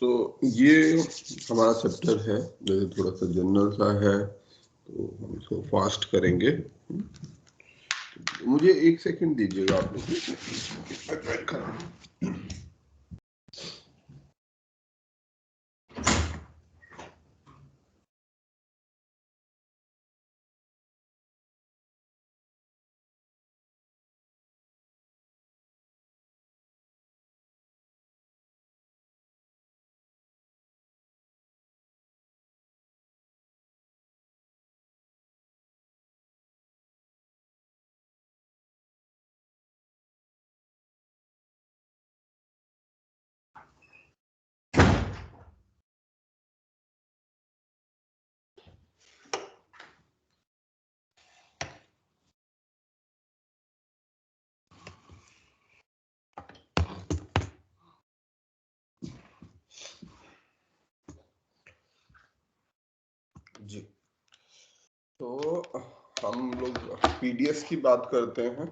तो ये हमारा चैप्टर है, जैसे थोड़ा सा जनरल सा है, तो हम इसको फास्ट करेंगे। मुझे 1 सेकंड दीजिएगा आप लोग। जी, तो हम लोग पीडीएस की बात करते हैं,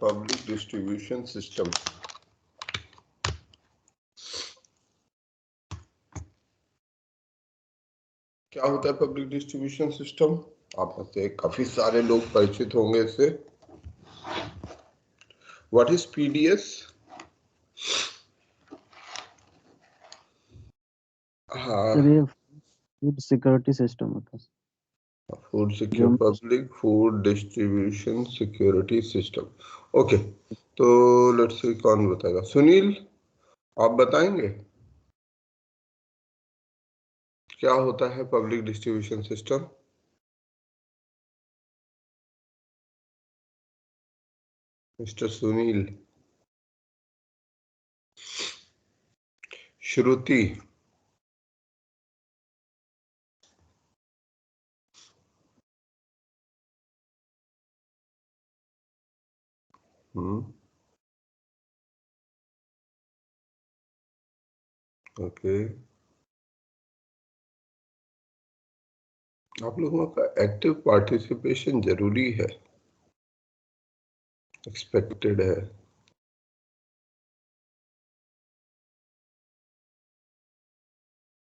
पब्लिक डिस्ट्रीब्यूशन सिस्टम। क्या होता है पब्लिक डिस्ट्रीब्यूशन सिस्टम? आप में से काफी सारे लोग परिचित होंगे इससे। What is PDS? हाँ, फूड सिक्योरिटी सिस्टम होता है। Food secure public food distribution security system. Okay, तो लेट्स सी कौन बताएगा। सुनील, आप बताएंगे क्या होता है public distribution system? Mister Sunil. Shruti, okay, आप लोगों का एक्टिव पार्टिसिपेशन जरूरी है, एक्सपेक्टेड है।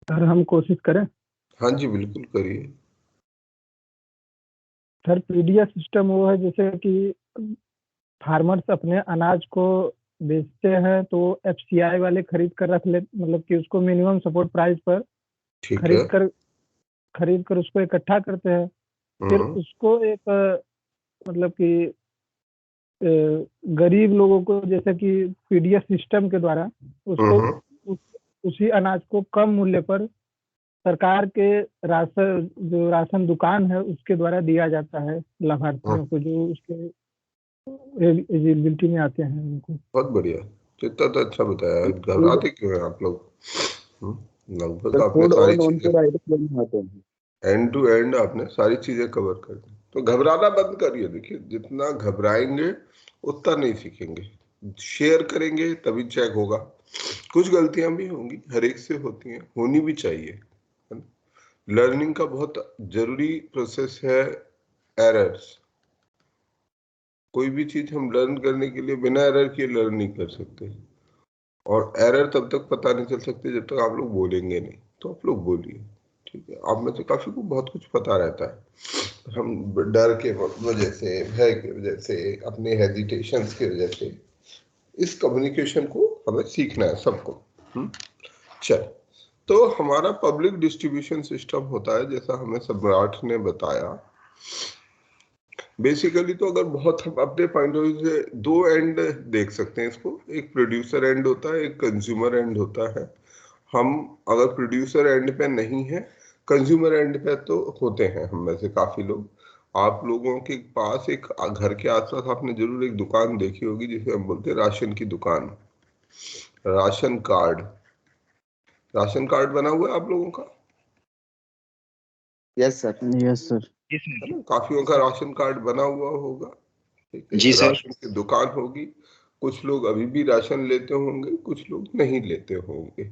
सर हम कोशिश करें। हाँ जी, बिल्कुल करिए। सर पीडीएस सिस्टम वो है जैसे कि फार्मर्स अपने अनाज को बेचते हैं तो एफसीआई वाले खरीद कर रख ले, मतलब कि उसको मिनिमम सपोर्ट प्राइस पर ठीक है। खरीद कर उसको इकट्ठा करते हैं। फिर उसको एक मतलब कि गरीब लोगों को जैसे कि पीडीएस सिस्टम के द्वारा उसको उसी अनाज को कम मूल्य पर सरकार के राशन दुकान है उसके द्वारा दिया जाता है लाभार्थियों को, जो उसके एलिजिबिलिटी में आते हैं उनको। बहुत बढ़िया, इतना तो अच्छा बताया। घबराते क्यों हैं आप लोग? लगभग आपने सारी चीजें एंड टू एंड आपने सारी चीजें कवर कर दी, तो घबराना बंद करिए। देखिए, जितना घबराएंगे उतना नहीं सीखेंगे। शेयर करेंगे तभी चेक होगा। कुछ गलतियां भी होंगी, हर एक से होती हैं, होनी भी चाहिए। लर्निंग का बहुत जरूरी प्रोसेस है एरर्स। कोई भी चीज हम लर्न करने के लिए बिना एरर किए लर्न नहीं कर सकते, और एरर तब तक पता नहीं चल सकती जब तक आप लोग बोलेंगे नहीं। तो आप लोग बोलिए, ठीक है? आप में से काफी को बहुत कुछ पता रहता है, हम डर के वजह से, भय की वजह से, अपने हेजिटेशंस की वजह से, इस कम्युनिकेशन को हमें सीखना है सबको। चल, तो हमारा पब्लिक डिस्ट्रीब्यूशन सिस्टम होता है, जैसा हमें सम्राट ने बताया। बेसिकली तो अगर बहुत हम अपने पॉइंट ऑफ व्यू से दो एंड देख सकते हैं इसको, एक प्रोड्यूसर एंड होता है, एक कंज्यूमर एंड होता है। हम अगर प्रोड्यूसर एंड पे नहीं है, कंज्यूमर एंड पे तो होते हैं हम में से काफी लोग। आप लोगों के पास एक घर के आसपास आपने जरूर एक दुकान देखी होगी जिसे हम बोलते हैं राशन की दुकान, राशन कार्ड। राशन कार्ड बना हुआ है आप लोगों का? Yes sir. Yes sir. है ना? काफियों का राशन कार्ड बना हुआ होगा, ठीक है? जी सर। राशन की दुकान होगी, कुछ लोग अभी भी राशन लेते होंगे, कुछ लोग नहीं लेते होंगे।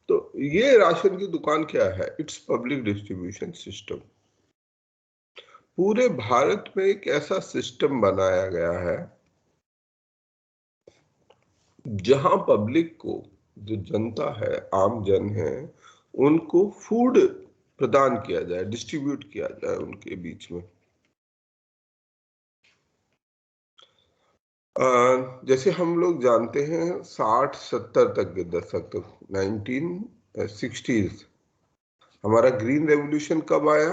तो ये राशन की दुकान क्या है? It's public distribution system. पूरे भारत में एक ऐसा सिस्टम बनाया गया है जहां पब्लिक को जो जनता है, आम जन है, उनको फूड प्रदान किया जाए, डिस्ट्रीब्यूट किया जाए उनके बीच में। जैसे हम लोग जानते हैं 60-70 तक के दशक तक 1960s हमारा ग्रीन रेवोल्यूशन कब आया,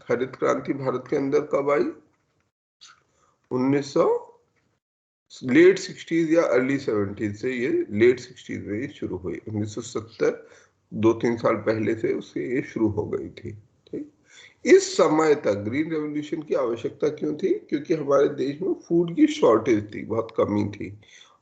हरित क्रांति भारत के अंदर कब आई? 1900 लेट 60s या अर्ली 70s से, ये लेट 60s में ये शुरू हुई। 1970 2-3 साल पहले से उससे ये शुरू हो गई थी। ठीक, इस समय तक ग्रीन रेवोल्यूशन की आवश्यकता क्यों थी? क्योंकि हमारे देश में फूड की शॉर्टेज थी, बहुत कमी थी,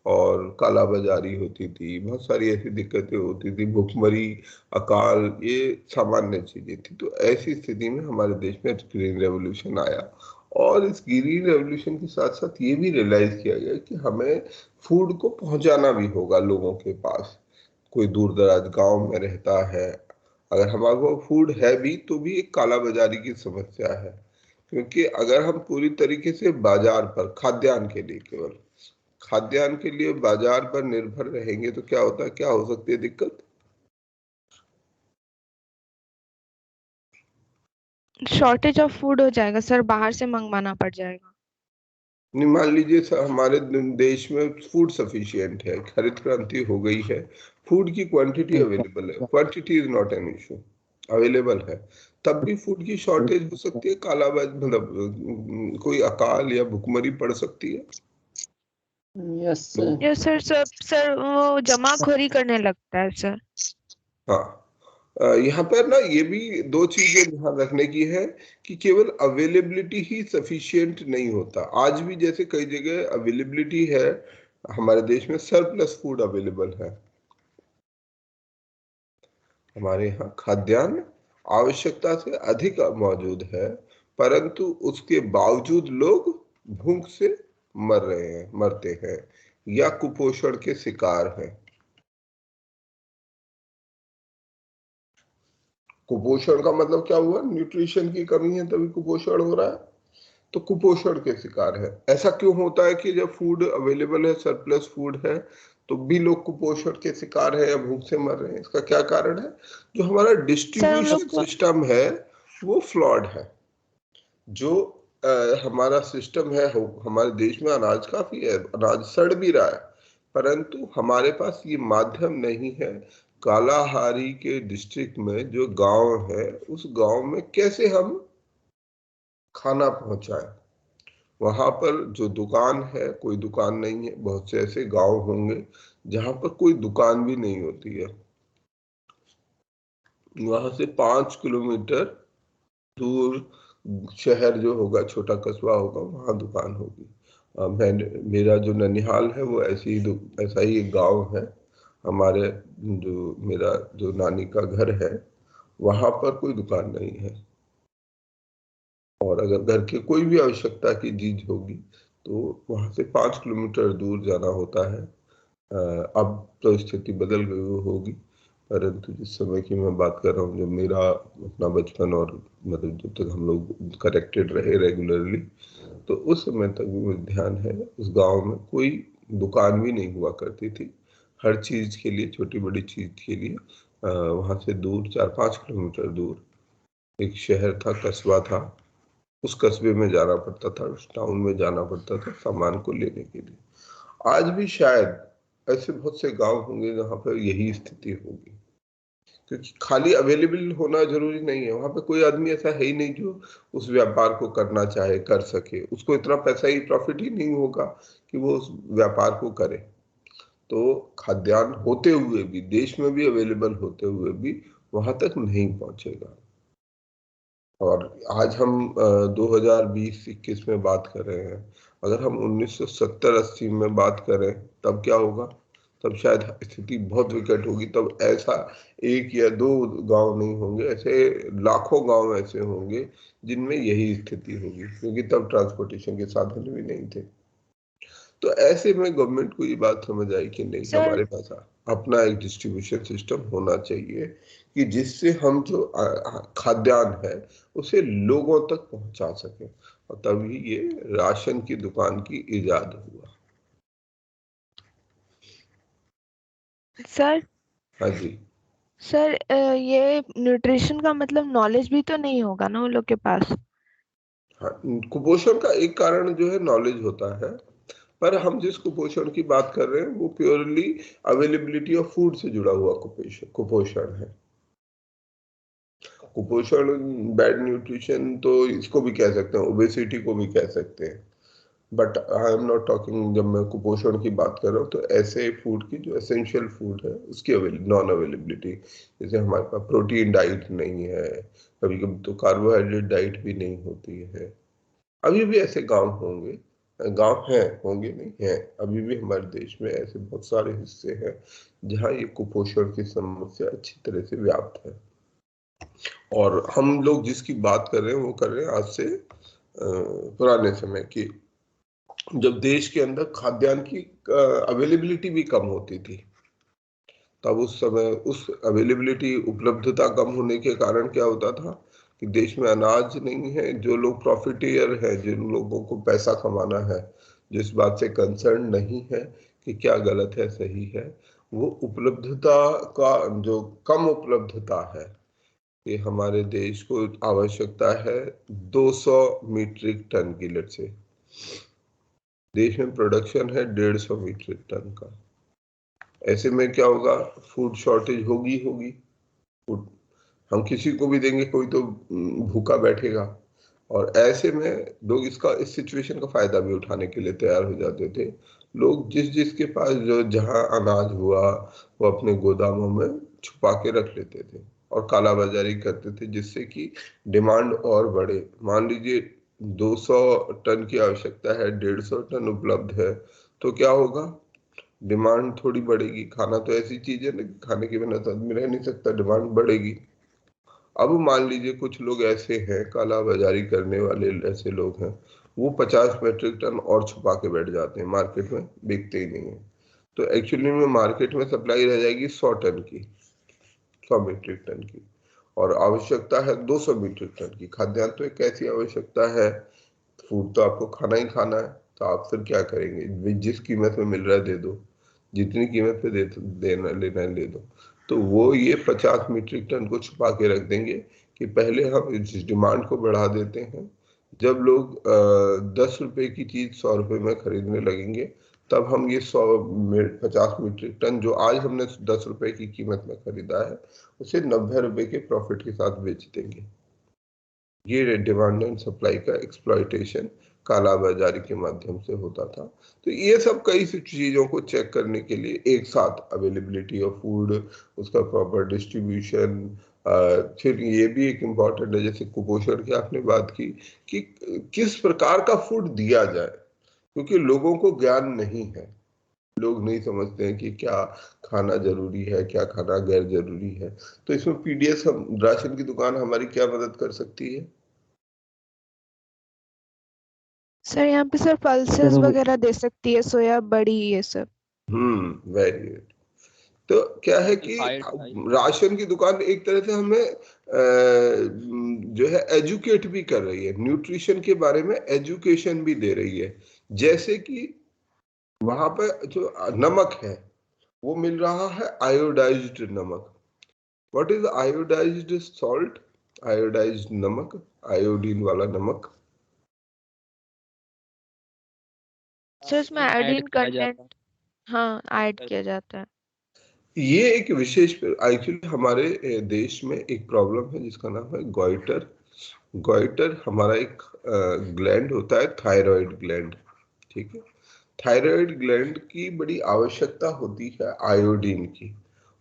और काला बाजारी होती थी, बहुत सारी ऐसी दिक्कतें होती थी, भुखमरी, अकाल, ये सामान्य चीजें थी। तो ऐसी स्थिति में हमारे देश में ग्रीन रेवोल्यूशन आया, और इस ग्रीन रेवोल्यूशन के साथ साथ ये भी रियलाइज किया गया कि हमें फूड को पहुंचाना भी होगा लोगों के पास। कोई दूर दराज गांव में रहता है, अगर हमारे पास फूड है भी तो भी एक काला बाजारी की समस्या है, क्योंकि अगर हम पूरी तरीके से बाजार पर, खाद्यान्न के लिए, केवल खाद्यान्न के लिए बाजार पर निर्भर रहेंगे तो क्या होता है, क्या हो सकती है दिक्कत? शॉर्टेज ऑफ फूड हो जाएगा सर, बाहर से मंगवाना पड़ जाएगा। नहीं, मान लीजिए हमारे देश में फूड सफिशिएंट है, हरित क्रांति हो गई है, फूड की क्वांटिटी अवेलेबल है, quantity is not an issue, available है, तब भी फूड की शॉर्टेज हो सकती है, मतलब कोई अकाल या भुखमरी पड़ सकती है। Yes sir. Yes sir, sir वो जमाखोरी करने लगता है सर। हाँ, यहाँ पर ना ये भी दो चीजें ध्यान रखने की है कि केवल अवेलेबिलिटी ही सफिशिएंट नहीं होता। आज भी जैसे कई जगह अवेलेबिलिटी है, हमारे देश में सरप्लस फूड अवेलेबल है, हमारे यहाँ खाद्यान्न आवश्यकता से अधिक मौजूद है, परंतु उसके बावजूद लोग भूख से मर रहे हैं, मरते हैं, या कुपोषण के शिकार हैं। कुपोषण का मतलब क्या हुआ? न्यूट्रिशन की कमी है तभी कुपोषण हो रहा है, तो कुपोषण के शिकार है। ऐसा क्यों होता है कि जब फूड अवेलेबल है, सरप्लस फूड है, तो भी लोग कुपोषण के शिकार है या भूख से मर रहे हैं? इसका क्या कारण है? जो हमारा डिस्ट्रीब्यूशन सिस्टम है वो फ्लॉड है। जो हमारा सिस्टम है, हमारे देश में अनाज काफी है, अनाज सड़ भी रहा है, परंतु हमारे पास ये माध्यम नहीं है। कालाहारी के डिस्ट्रिक्ट में जो गांव है, उस गांव में कैसे हम खाना पहुंचाएं? वहां पर जो दुकान है, कोई दुकान नहीं है। बहुत से ऐसे गांव होंगे जहां पर कोई दुकान भी नहीं होती है, वहां से 5 किलोमीटर दूर शहर जो होगा, छोटा कस्बा होगा, वहां दुकान होगी। मेरा जो ननिहाल है वो ऐसा ही एक गांव है। हमारे मेरा जो नानी का घर है, वहां पर कोई दुकान नहीं है, और अगर घर की कोई भी आवश्यकता की चीज होगी तो वहां से 5 किलोमीटर दूर जाना होता है। अब तो स्थिति बदल गई होगी, परंतु जिस समय की मैं बात कर रहा हूँ, जब मेरा अपना बचपन और मतलब जब तक हम लोग कनेक्टेड रहे रेगुलरली, तो उस समय तक भी मुझे ध्यान है, उस गांव में कोई दुकान भी नहीं हुआ करती थी। हर चीज के लिए, छोटी बड़ी चीज के लिए वहां से दूर 4-5 किलोमीटर दूर एक शहर था, कस्बा था, उस कस्बे में जाना पड़ता था, उस टाउन में जाना पड़ता था सामान को लेने के लिए। आज भी शायद ऐसे बहुत से गांव होंगे जहां पर यही स्थिति होगी, क्योंकि खाली अवेलेबल होना जरूरी नहीं है। वहां पे कोई आदमी ऐसा है ही नहीं जो उस व्यापार को करना चाहे, कर सके, उसको इतना पैसा ही, प्रॉफिट ही नहीं होगा कि वो उस व्यापार को करे। तो खाद्यान्न होते हुए भी, देश में भी अवेलेबल होते हुए भी, वहां तक नहीं पहुंचेगा। और आज हम 2020-21 में बात कर रहे हैं, अगर हम 1970-80 में बात करें तब क्या होगा? तब शायद स्थिति बहुत विकट होगी। तब ऐसा एक या दो गांव नहीं होंगे, ऐसे लाखों गांव ऐसे होंगे जिनमें यही स्थिति होगी, क्योंकि तब ट्रांसपोर्टेशन के साधन भी नहीं थे। तो ऐसे में गवर्नमेंट को ये बात समझ आई कि नहीं, हमारे पास अपना एक डिस्ट्रीब्यूशन सिस्टम होना चाहिए कि जिससे हम जो खाद्यान्न है उसे लोगों तक पहुंचा सके, और तभी ये राशन की दुकान की इजाद हुआ। सर हाँ जी। सर ये न्यूट्रिशन का मतलब नॉलेज भी तो नहीं होगा ना उन लोग के पास। हाँ, कुपोषण का एक कारण जो है नॉलेज होता है, पर हम जिस कुपोषण की बात कर रहे हैं वो प्योरली अवेलेबिलिटी ऑफ फूड से जुड़ा हुआ कुपोषण कुपोषण है। कुपोषण, बैड न्यूट्रिशन तो इसको भी कह सकते हैं, ओबेसिटी को भी कह सकते हैं, but I am not talking, जब मैं कुपोषण की बात कर रहा हूँ तो ऐसे फूड की जो एसेंशियल फूड है उसकी नॉन अवेलेबिलिटी। जैसे हमारे पास प्रोटीन डाइट नहीं है, कभी कभी तो कार्बोहाइड्रेट डाइट भी नहीं होती है। अभी भी ऐसे गांव होंगे, गांव हैं, होंगे नहीं हैं, अभी भी हमारे देश में ऐसे बहुत सारे हिस्से हैं जहाँ ये कुपोषण की समस्या अच्छी तरह से व्याप्त है। और हम लोग जिसकी बात कर रहे हैं वो कर रहे हैं आज से पुराने समय की, जब देश के अंदर खाद्यान्न की अवेलेबिलिटी भी कम होती थी। तब उस समय उस अवेलेबिलिटी, उपलब्धता कम होने के कारण क्या होता था कि देश में अनाज नहीं है। जो लोग प्रॉफिटियर है, जिन लोगों को पैसा कमाना है, जिस बात से कंसर्न नहीं है कि क्या गलत है सही है, वो उपलब्धता का जो कम उपलब्धता है, कि हमारे देश को आवश्यकता है 200 मीट्रिक टन की, लेट से देश में प्रोडक्शन है 150 मीट्रिक टन का। ऐसे में क्या होगा, फूड शॉर्टेज होगी होगी। फूड हम किसी को भी देंगे, कोई तो भूखा बैठेगा। और ऐसे में लोग इसका, इस सिचुएशन का फायदा भी उठाने के लिए तैयार हो जाते थे। लोग जिस जिसके पास जो जहां अनाज हुआ वो अपने गोदामों में छुपा के रख लेते थे और काला बाजारी करते थे, जिससे कि डिमांड और बढ़े। मान लीजिए 200 टन की आवश्यकता है, 150 टन उपलब्ध है, तो क्या होगा, डिमांड थोड़ी बढ़ेगी। खाना तो ऐसी चीज है ना, खाने के बिना तो आदमी रह नहीं सकता, डिमांड बढ़ेगी। अब मान लीजिए कुछ लोग ऐसे हैं, काला बाजारी करने वाले ऐसे लोग हैं, वो 50 मीट्रिक टन और छुपा के बैठ जाते हैं, मार्केट में बिकते ही नहीं है। तो एक्चुअली में मार्केट में सप्लाई रह जाएगी 100 टन की, 100 मीट्रिक टन की, और आवश्यकता है 200 मीट्रिक टन की। खाद्यान्न तो एक ऐसी आवश्यकता है, फूड तो आपको खाना ही खाना है, तो आप फिर क्या करेंगे, जिस कीमत में मिल रहा है दे दो, जितनी कीमत पे देना लेना है ले दो। तो वो ये 50 मीट्रिक टन को छुपा के रख देंगे कि पहले हम इस डिमांड को बढ़ा देते हैं। जब लोग 10 रुपए की चीज 100 रुपए में खरीदने लगेंगे, तब हम ये 50 मीट्रिक टन जो आज हमने 10 रुपए की कीमत में खरीदा है, उसे 90 रुपए के प्रॉफिट के साथ बेच देंगे। ये डिमांड एंड सप्लाई का एक्सप्लॉइटेशन काला बाजारी के माध्यम से होता था। तो ये सब कई सी चीजों को चेक करने के लिए, एक साथ अवेलेबिलिटी ऑफ फूड, उसका प्रॉपर डिस्ट्रीब्यूशन, फिर ये भी एक इम्पॉर्टेंट है, जैसे कुपोषण की आपने बात की, कि किस प्रकार का फूड दिया जाए, क्योंकि लोगों को ज्ञान नहीं है। लोग नहीं समझते हैं कि क्या खाना जरूरी है, क्या खाना गैर जरूरी है। तो इसमें पीडीएस, हम राशन की दुकान हमारी क्या मदद कर सकती है? सर यहाँ पे सर पल्सेस वगैरह दे सकती है, सोया बड़ी ये सब। Very good. तो क्या है कि राशन की दुकान एक तरह से हमें जो है एजुकेट भी कर रही है, न्यूट्रिशन के बारे में एजुकेशन भी दे रही है। जैसे कि वहां पे जो नमक है वो मिल रहा है आयोडाइज्ड नमक। What is iodised salt? Iodised नमक, आयोडीन वाला नमक। सर इसमें आयोडीन कंटेंट, हाँ ऐड किया जाता है। ये एक विशेष, एक्चुअली हमारे देश में एक प्रॉब्लम है जिसका नाम है गॉइटर। गॉइटर हमारा एक ग्लैंड होता है, थायराइड ग्लैंड, ठीक है। थायराइड ग्लैंड की बड़ी आवश्यकता होती है आयोडीन की।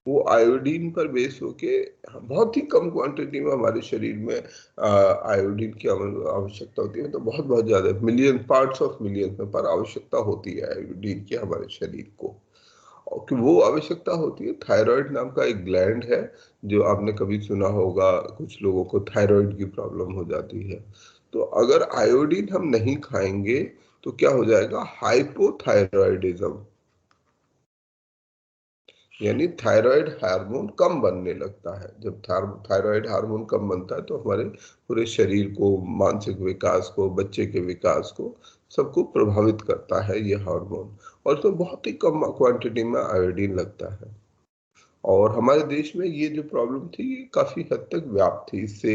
वो आयोडीन पर बेस होके बहुत ही कम क्वांटिटी में हमारे शरीर में आयोडीन की आवश्यकता होती है, तो बहुत बहुत ज्यादा, मिलियन, पार्ट्स ऑफ मिलियन में पर आवश्यकता होती है आयोडीन की हमारे शरीर को। और कि वो आवश्यकता होती है, थायराइड नाम का एक ग्लैंड है, जो आपने कभी सुना होगा, कुछ लोगों को थायराइड की प्रॉब्लम हो जाती है। तो अगर आयोडीन हम नहीं खाएंगे तो क्या हो जाएगा, हाइपोथायराइडिज्म, यानी थायराइड हार्मोन कम बनने लगता है। जब थायराइड हार्मोन कम बनता है तो हमारे पूरे शरीर को, मानसिक विकास को, बच्चे के विकास को, सबको प्रभावित करता है ये हार्मोन। और इसमें बहुत ही कम क्वांटिटी में आयोडीन लगता है। और हमारे देश में ये जो प्रॉब्लम थी ये काफी हद तक व्याप्त थी। इससे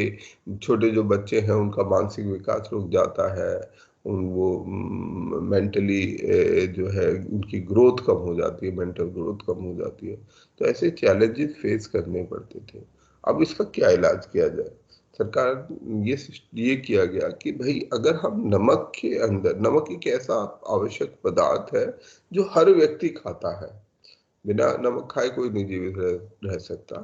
छोटे जो बच्चे हैं उनका मानसिक विकास रुक जाता है, वो मेंटली जो है उनकी ग्रोथ कम हो जाती है, मेंटल ग्रोथ कम हो जाती है। तो ऐसे चैलेंजेस फेस करने पड़ते थे। अब इसका क्या इलाज किया जाए? सरकार ये किया गया कि भाई अगर हम नमक के अंदर, नमक एक ऐसा आवश्यक पदार्थ है जो हर व्यक्ति खाता है, बिना नमक खाए कोई नहीं जीवित रह सकता,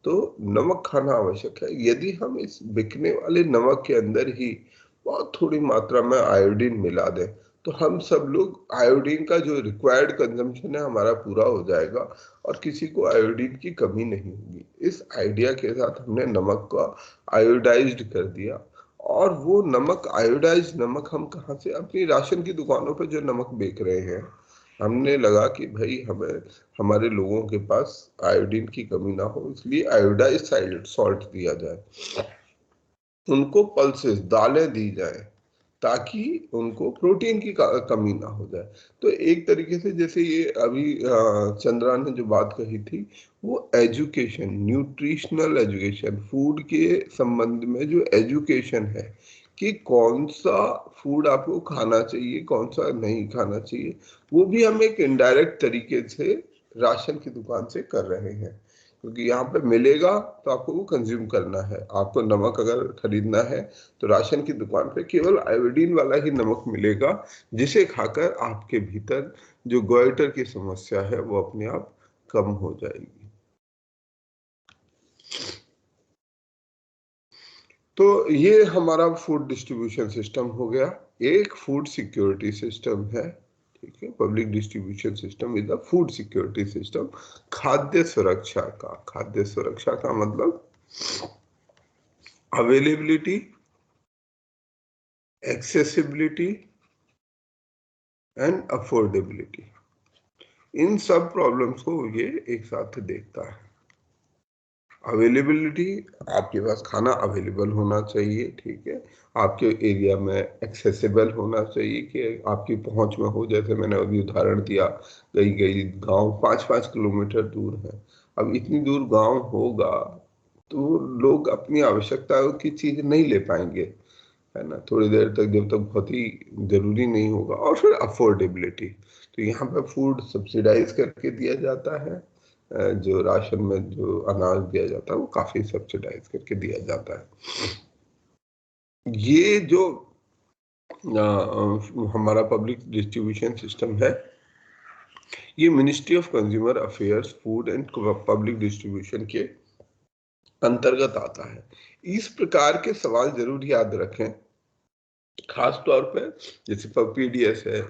तो नमक खाना आवश्यक है। यदि हम इस बिकने वाले नमक के अंदर ही बहुत थोड़ी मात्रा में आयोडीन मिला दें तो हम सब लोग आयोडीन का जो रिक्वायर्ड कंजम्पशन है हमारा पूरा हो जाएगा और किसी को आयोडीन की कमी नहीं होगी। इस आइडिया के साथ हमने नमक को आयोडाइज्ड कर दिया। और वो नमक, आयोडाइज्ड नमक हम कहाँ से? अपनी राशन की दुकानों पर जो नमक बेच रहे हैं, हमने लगा कि भाई हमें, हमारे लोगों के पास आयोडीन की कमी ना हो, इसलिए आयोडाइज्ड सॉल्ट दिया जाए, उनको पल्सेस, दालें दी जाए ताकि उनको प्रोटीन की कमी ना हो जाए। तो एक तरीके से जैसे ये अभी चंद्रा ने जो बात कही थी, वो एजुकेशन, न्यूट्रिशनल एजुकेशन, फूड के संबंध में जो एजुकेशन है कि कौन सा फूड आपको खाना चाहिए, कौन सा नहीं खाना चाहिए, वो भी हम एक इनडायरेक्ट तरीके से राशन की दुकान से कर रहे हैं। क्योंकि यहाँ पे मिलेगा तो आपको वो कंज्यूम करना है। आपको नमक अगर खरीदना है तो राशन की दुकान पे केवल आयोडीन वाला ही नमक मिलेगा, जिसे खाकर आपके भीतर जो गोइटर की समस्या है वो अपने आप कम हो जाएगी। तो ये हमारा फूड डिस्ट्रीब्यूशन सिस्टम हो गया। एक फूड सिक्योरिटी सिस्टम है, ठीक है। Public distribution system is the food security system. खाद्य सुरक्षा का, खाद्य सुरक्षा का मतलब अवेलेबिलिटी, एक्सेसिबिलिटी एंड अफोर्डेबिलिटी, इन सब प्रॉब्लम्स को ये एक साथ देखता है। अवेलेबिलिटी, आपके पास खाना अवेलेबल होना चाहिए, ठीक है। आपके एरिया में एक्सेसिबल होना चाहिए कि आपकी पहुंच में हो। जैसे मैंने अभी उदाहरण दिया, कई गांव 5-5 किलोमीटर दूर है। अब इतनी दूर गांव होगा तो लोग अपनी आवश्यकताओं की चीज नहीं ले पाएंगे, है ना, थोड़ी देर तक, जब तक बहुत ही जरूरी नहीं होगा। और फिर अफोर्डेबिलिटी, तो यहाँ पे फूड सब्सिडाइज करके दिया जाता है। जो राशन में जो अनाज दिया जाता है वो काफी सब्सिडाइज करके दिया जाता है। ये जो हमारा पब्लिक डिस्ट्रीब्यूशन सिस्टम है, ये ministry of consumer affairs, food and public distribution के अंतर्गत आता है। इस प्रकार के सवाल जरूर याद रखें, खास तौर पे जैसे पीडीएस है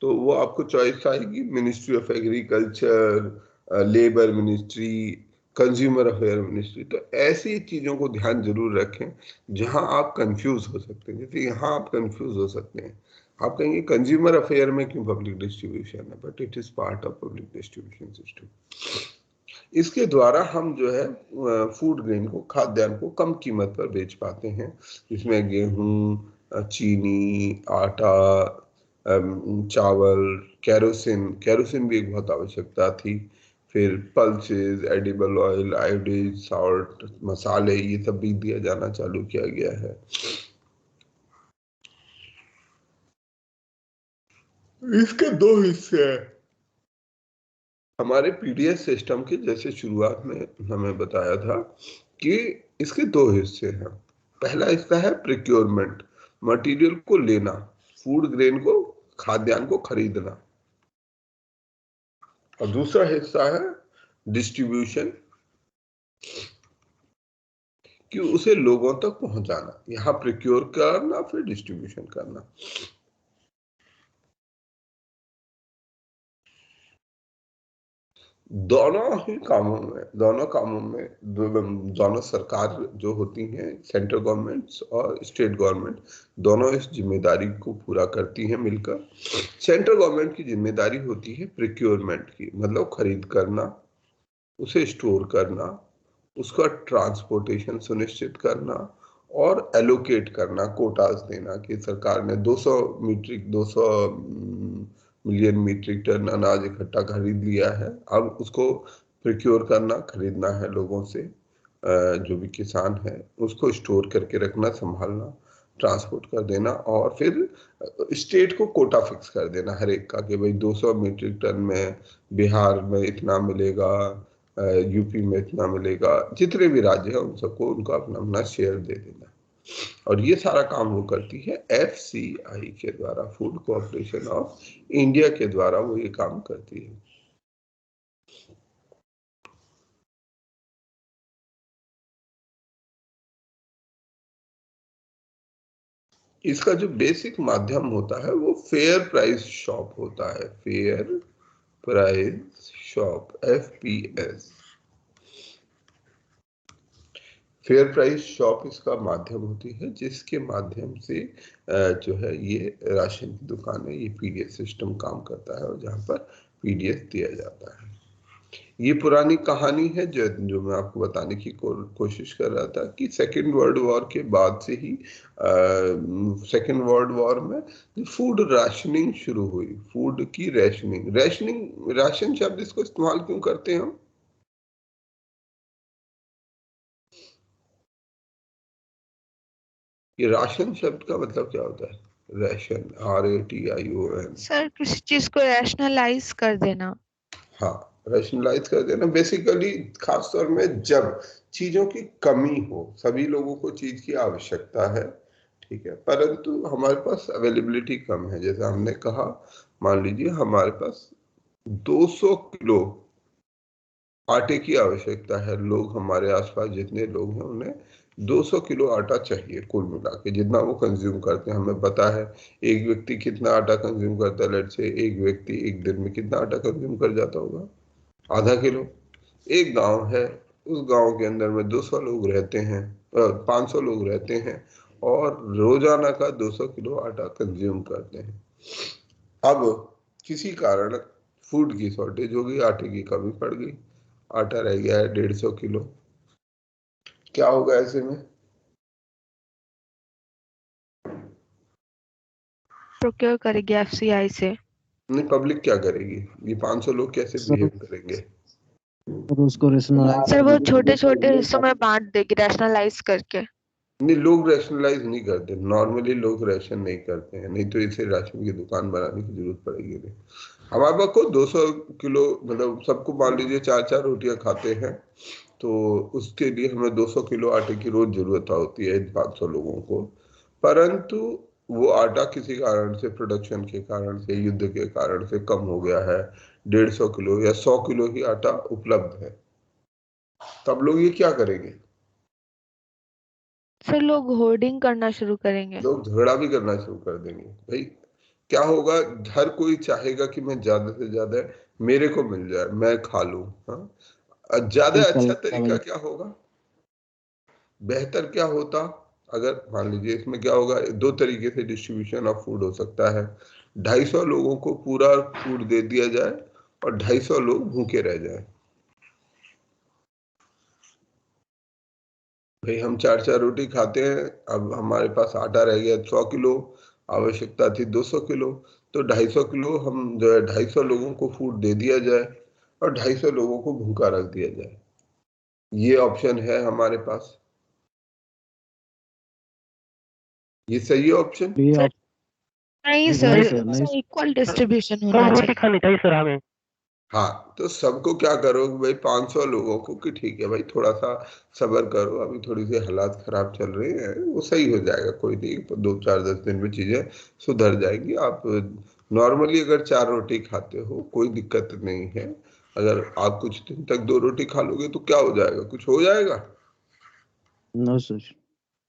तो वो आपको चॉइस आएगी ministry of agriculture, labour ministry, consumer affair ministry. तो ऐसी चीजों को ध्यान जरूर रखें जहां आप कंफ्यूज हो सकते हैं। जैसे यहाँ आप कंफ्यूज हो सकते हैं, आप कहेंगे कंज्यूमर अफेयर में क्यों पब्लिक डिस्ट्रीब्यूशन है, but it is part of public distribution system. इसके द्वारा हम जो है फूड ग्रेन को, खाद्यान्न को कम कीमत पर बेच पाते हैं। इसमें गेहूं, चीनी, आटा, चावल, केरोसिन, केरोसिन भी एक बहुत आवश्यकता थी। फिर pulses, edible oil, iodine, salt, मसाले, ये सब भी दिया जाना चालू किया गया है। इसके दो हिस्से हैं हमारे पीडीएस सिस्टम के। जैसे शुरुआत में हमें बताया था कि इसके दो हिस्से हैं। पहला हिस्सा है प्रिक्योरमेंट, मटेरियल को लेना, फूड ग्रेन को, खाद्यान्न को खरीदना। और दूसरा हिस्सा है डिस्ट्रीब्यूशन, कि उसे लोगों तक पहुंचाना। यहाँ प्रिक्योर करना, फिर डिस्ट्रीब्यूशन करना। दोनों कामों में दोनों सरकार जो होती हैं, सेंट्रल गवर्नमेंट्स और स्टेट गवर्नमेंट, दोनों इस जिम्मेदारी को पूरा करती हैं मिलकर। सेंट्रल गवर्नमेंट की जिम्मेदारी होती है प्रिक्योरमेंट की, मतलब खरीद करना, उसे स्टोर करना, उसका ट्रांसपोर्टेशन सुनिश्चित करना और एलोकेट करना, कोटास देना कि सरकार ने 200 मिलियन मीट्रिक टन अनाज इकट्ठा खरीद लिया है, अब उसको प्रोक्योर करना, खरीदना है लोगों से, जो भी किसान है उसको स्टोर करके रखना, संभालना, ट्रांसपोर्ट कर देना, और फिर स्टेट को कोटा फिक्स कर देना हर एक का कि भाई 200 मीट्रिक टन में बिहार में इतना मिलेगा, यूपी में इतना मिलेगा, जितने भी राज्य है उन सबको उनका अपना अपना शेयर दे देना। और ये सारा काम वो करती है FCI के द्वारा, फूड कॉर्पोरेशन ऑफ इंडिया के द्वारा वो ये काम करती है। इसका जो बेसिक माध्यम होता है वो फेयर प्राइस शॉप होता है, fair price shop, FPS। Fair price shop इसका माध्यम होती है, जिसके माध्यम से जो है ये राशन की दुकान है, ये PDF सिस्टम काम करता है, और जहाँ पर PDF दिया जाता है। ये पुरानी कहानी है जो मैं आपको बताने की कोशिश कर रहा था कि सेकेंड वर्ल्ड वॉर के बाद से ही सेकेंड वर्ल्ड वॉर में फूड राशनिंग शुरू हुई, फूड की रेशनिंग। राशन शब्द इसको इस्तेमाल क्यों करते हैं हम? ये राशन शब्द का मतलब क्या होता है? Ration, RATION। सर किसी चीज को रैशनलाइज कर देना। हाँ, रैशनलाइज कर देना बेसिकली, खास तौर में जब चीजों की कमी हो, सभी लोगों को चीज की आवश्यकता है, ठीक है, परंतु हमारे पास अवेलेबिलिटी कम है। जैसे हमने कहा, मान लीजिए हमारे पास 200 किलो आटे की आवश्यकता है, लोग हमारे आसपास जितने लोग हैं उन्हें 200 किलो आटा चाहिए कुल मिला के, जितना वो कंज्यूम करते हैं हमें पता है। एक व्यक्ति कितना आटा कंज्यूम करता है, लेट से एक व्यक्ति एक दिन में कितना आटा कंज्यूम कर जाता होगा? आधा किलो। एक गांव है, उस गांव के अंदर में 200 लोग रहते हैं, 500 लोग रहते हैं, और रोजाना का 200 किलो आटा कंज्यूम करते हैं। अब किसी कारण फूड की शॉर्टेज हो गई, आटे की कमी पड़ गई, आटा रह गया है 150 किलो। क्या होगा ऐसे में? प्रोक्योर करेगी FCI से। नहीं, पब्लिक क्या करेगी? ये 500 लोग कैसे बिहेव करेंगे? उसको सर वो छोटे छोटे हिस्सों में बांट देगी रैशनलाइज करके। नहीं, लोग रैशनलाइज नहीं करते, नॉर्मली लोग रैशन नहीं करते हैं, नहीं तो इसे राशन की दुकान बनाने की जरूरत पड़ेगी नहीं। हमारे पास को 200 किलो, मतलब सबको मान लीजिए 4-4 रोटियां खाते हैं, तो उसके लिए हमें 200 किलो आटे की रोज जरूरत होती है 500 लोगों को। परंतु वो आटा किसी कारण से, प्रोडक्शन के कारण से, युद्ध के कारण से कम हो गया है, 150 किलो या 100 किलो ही आटा उपलब्ध है। तब लोग ये क्या करेंगे? फिर लोग होर्डिंग करना शुरू करेंगे। लोग झगड़ा भी करना शुरू कर देंगे। भाई क्या होगा, हर कोई चाहेगा कि मैं ज्यादा से ज्यादा मेरे को मिल जाए, मैं खा लूं। हाँ, ज्यादा अच्छा तरीका क्या होगा, बेहतर क्या होता? अगर मान लीजिए इसमें क्या होगा, 2 तरीके से डिस्ट्रीब्यूशन ऑफ फूड हो सकता है। 250 लोगों को पूरा फूड दे दिया जाए और 250 लोग भूखे रह जाए। भाई हम 4-4 रोटी खाते हैं, अब हमारे पास आटा रह गया 100 किलो, आवश्यकता थी 200 किलो, तो 250 किलो हम जो है 250 लोगों को फूड दे दिया जाए और 250 लोगों को भूखा रख दिया जाए। ये ऑप्शन है हमारे पास। ये सही है ऑप्शन? नहीं सर, इक्वल डिस्ट्रीब्यूशन होना चाहिए। खानी चाहिए सर हमें। हाँ, तो सबको क्या करो भाई, 500 लोगों को कि ठीक है भाई थोड़ा सा सब्र करो, अभी थोड़ी सी हालात खराब चल रही हैं, वो सही हो जाएगा, कोई नहीं, 2-4-10 दिन में चीजें सुधर जाएंगी। आप नॉर्मली अगर 4 रोटी खाते हो कोई दिक्कत नहीं है, अगर आप कुछ दिन तक 2 रोटी खा लोगे तो क्या हो जाएगा, कुछ हो जाएगा? No sir.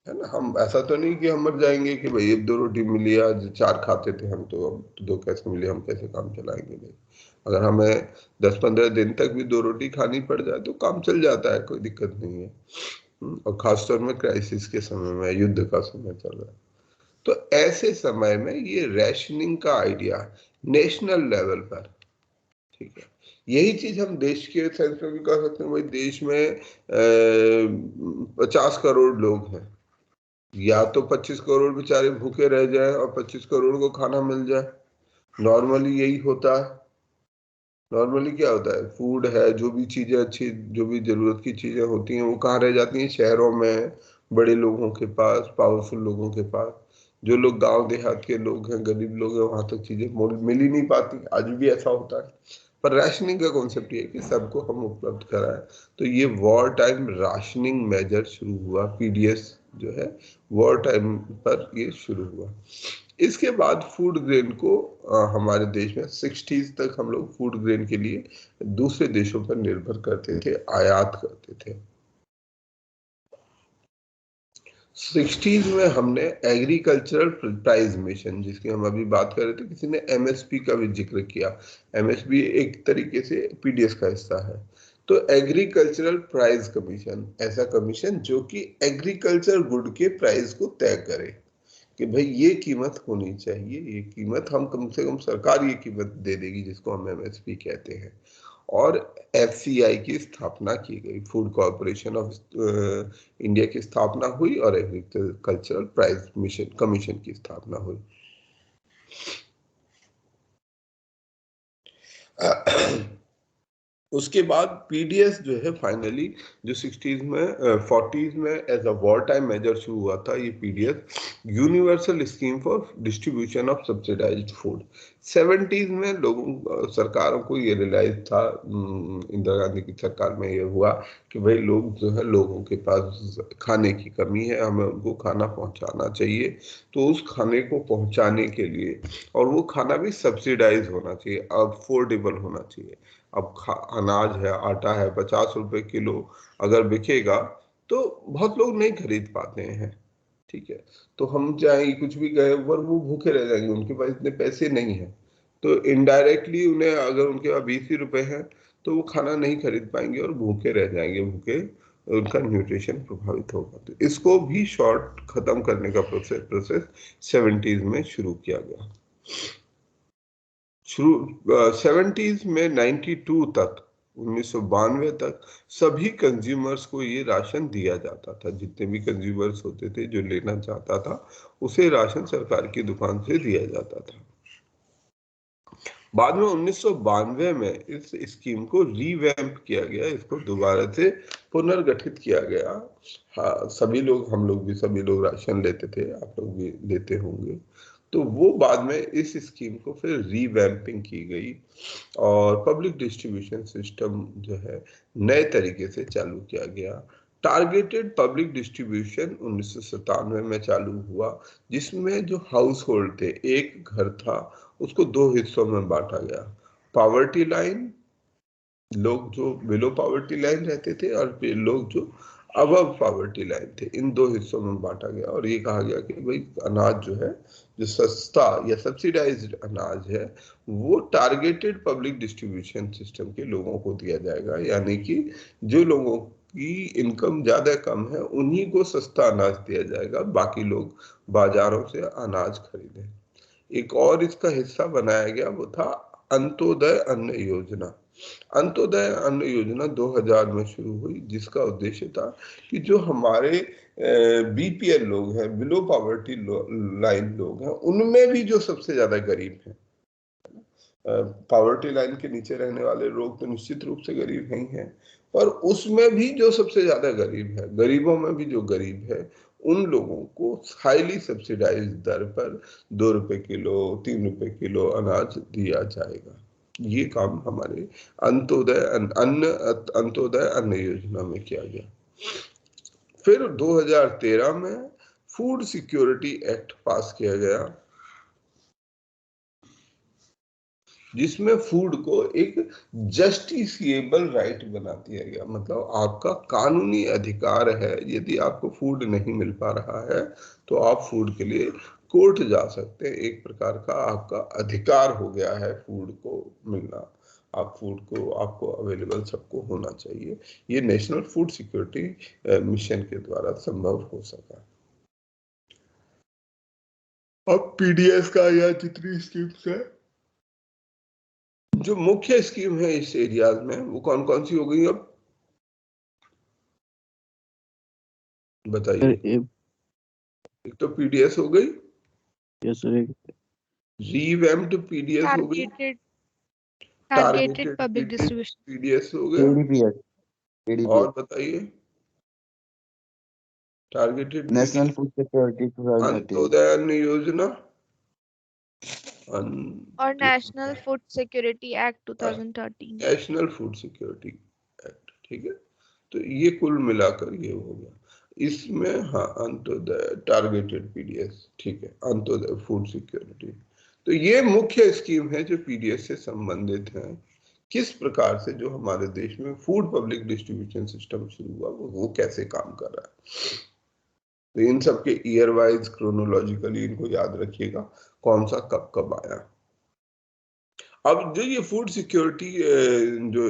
है ना, हम ऐसा तो नहीं कि हम मर जाएंगे कि भाई 1-2 रोटी मिली, आज 4 खाते थे हम, तो अब 2 कैसे मिली, हम कैसे काम चलाएंगे? नहीं, अगर हमें 10-15 दिन तक भी 2 रोटी खानी पड़ जाए तो काम चल जाता है, कोई दिक्कत नहीं है। और खासतौर में क्राइसिस के समय में, युद्ध का समय चल रहा है, तो ऐसे समय में ये रैशनिंग का आइडिया नेशनल लेवल पर, ठीक है, यही चीज हम देश के सेंस में भी कर सकते हैं। भाई देश में 50 करोड़ लोग हैं, या तो 25 करोड़ बेचारे भूखे रह जाएं और 25 करोड़ को खाना मिल जाए, नॉर्मली यही होता है। नॉर्मली क्या होता है, फूड है, जो भी चीजें अच्छी, जो भी जरूरत की चीजें होती हैं वो कहाँ रह जाती हैं, शहरों में, बड़े लोगों के पास, पावरफुल लोगों के पास। जो लोग गांव देहात के लोग हैं, गरीब लोग हैं, वहां तक चीजें मिल ही नहीं पाती। आज भी ऐसा होता है। पर राशनिंग का कॉन्सेप्ट ये है कि सबको हम उपलब्ध कराएं। तो ये वॉर टाइम राशनिंग मेजर शुरू हुआ, पीडीएस जो है वॉर टाइम पर ये शुरू हुआ। इसके बाद फूड ग्रेन को हमारे देश में 60s तक हम लोग फूड ग्रेन के लिए दूसरे देशों पर निर्भर करते थे, आयात करते थे। 60s में हमने एग्रीकल्चरल प्राइस मिशन, जिसकी हम अभी बात कर रहे थे, किसी ने एमएसपी का भी जिक्र किया। एमएसपी एक तरीके से पीडीएस का हिस्सा है। तो एग्रीकल्चरल प्राइस कमीशन, ऐसा कमीशन जो कि एग्रीकल्चर गुड के प्राइस को तय करे कि भाई ये कीमत होनी चाहिए, ये कीमत हम कम से कम, सरकार ये कीमत दे देगी जिसको हम एमएसपी कहते हैं। और एफसीआई की स्थापना की गई, फूड कॉर्पोरेशन ऑफ इंडिया की स्थापना हुई और एग्रीकल्चरल प्राइस मिशन कमीशन की स्थापना हुई। उसके बाद पीडीएस जो है फाइनली, जो 60s में 40s में as a war time measure शुरू हुआ था, ये PDS universal scheme for distribution of subsidised food. 70s में लोगों, सरकारों को ये रियलाइज था, इंदिरा गांधी की सरकार में ये हुआ कि भाई लोग जो है, लोगों के पास खाने की कमी है, हमें उनको खाना पहुंचाना चाहिए। तो उस खाने को पहुंचाने के लिए, और वो खाना भी सब्सिडाइज होना चाहिए, अफोर्डेबल होना चाहिए। अब अनाज है, आटा है, 50 रुपए किलो अगर बिकेगा तो बहुत लोग नहीं खरीद पाते हैं। ठीक है, तो हम चाहे कुछ भी कहे, पर वो भूखे रह जाएंगे, उनके पास इतने पैसे नहीं है। तो इनडायरेक्टली उन्हें, अगर उनके पास 20 ही रुपए हैं तो वो खाना नहीं खरीद पाएंगे और भूखे रह जाएंगे, भूखे, उनका न्यूट्रिशन प्रभावित होगा। तो इसको भी शॉर्ट खत्म करने का प्रोसेस 70s में शुरू किया गया। शुरू 70s में 92 तक, 1992 तक सभी कंज्यूमर्स को ये राशन दिया जाता था। जितने भी कंज्यूमर्स होते थे, जो लेना चाहता था उसे राशन सरकार की दुकान से दिया जाता था। बाद में 1992 में इस स्कीम को रीवैम्प किया गया, इसको दोबारा से पुनर्गठित किया गया। हाँ, सभी लोग, हम लोग भी, सभी लोग राशन लेते थे, आप लोग भी लेते होंगे। तो वो बाद में इस स्कीम को फिर रीवैम्पिंग की गई और पब्लिक डिस्ट्रीब्यूशन सिस्टम जो है नए तरीके से चालू किया गया। टारगेटेड पब्लिक डिस्ट्रीब्यूशन 1997 में चालू हुआ, जिसमें जो हाउस होल्ड थे, एक घर था, उसको 2 हिस्सों में बांटा गया। पॉवर्टी लाइन, लोग जो बिलो पॉवर्टी लाइन रहते थे, और लोग जो अबव पॉवर्टी लाइन थे, इन 2 हिस्सों में बांटा गया। और ये कहा गया कि भाई अनाज जो है, जो सस्ता या सब्सिडाइज्ड अनाज है, वो टारगेटेड पब्लिक डिस्ट्रीब्यूशन सिस्टम के लोगों को दिया जाएगा। यानी कि जो लोगों की इनकम ज्यादा कम है, उन्हीं को सस्ता अनाज दिया जाएगा, बाकी लोग बाजारों से अनाज खरीदें। एक और इसका हिस्सा बनाया गया, वो था अंत्योदय अन्न योजना। अंत्योदय अन्न योजना 2000 में शुरू हुई, जिसका उद्देश्य था कि जो हमारे बीपीएल लोग हैं, बिलो पॉवर्टी लाइन लोग हैं, उनमें भी जो सबसे ज्यादा गरीब हैं, पॉवर्टी लाइन के नीचे रहने वाले लोग तो निश्चित रूप से गरीब नहीं हैं, पर उसमें भी जो सबसे ज्यादा गरीब है, गरीबों में भी जो गरीब है, उन लोगों को हाईली सब्सिडाइज दर पर 2 रुपए किलो, 3 रुपए किलो अनाज दिया जाएगा। ये काम हमारे अंत्योदय अन्न योजना में किया गया। फिर 2013 में फूड सिक्योरिटी एक्ट पास किया गया, जिसमें फूड को एक जस्टिसिएबल राइट बना दिया गया। मतलब आपका कानूनी अधिकार है, यदि आपको फूड नहीं मिल पा रहा है तो आप फूड के लिए कोर्ट जा सकते हैं। एक प्रकार का आपका अधिकार हो गया है फूड को मिलना। आप फूड को, आपको अवेलेबल सबको होना चाहिए। ये नेशनल फूड सिक्योरिटी मिशन के द्वारा संभव हो सका। अब पीडीएस का या जितनी स्कीम्स है, जो मुख्य स्कीम है इस एरियाज में, वो कौन कौन सी हो गई अब बताइए। एक तो पीडीएस हो गई, यस सर, रीवैम्प्ड पीडीएस हो गई, टारगेटेड पब्लिक डिस्ट्रीब्यूशन, पीडीएस हो गया। एडीपीएस और बताइए targeted national food security 2013 Antyodaya अन्न योजना और national food security act 2013। National food security act, ठीक है। तो ये कुल मिलाकर ये हो गया। इसमें हाँ अंत्योदय टारगेटेड पीडीएस, ठीक है, अंत्योदय फूड सिक्योरिटी। तो ये मुख्य स्कीम है जो पीडीएस से संबंधित है। किस प्रकार से जो हमारे देश में फूड पब्लिक डिस्ट्रीब्यूशन सिस्टम शुरू हुआ वो कैसे काम कर रहा है। तो इन सब के ईयर वाइज क्रोनोलॉजिकली इनको याद रखिएगा कौन सा कब कब आया। अब जो ये फूड सिक्योरिटी जो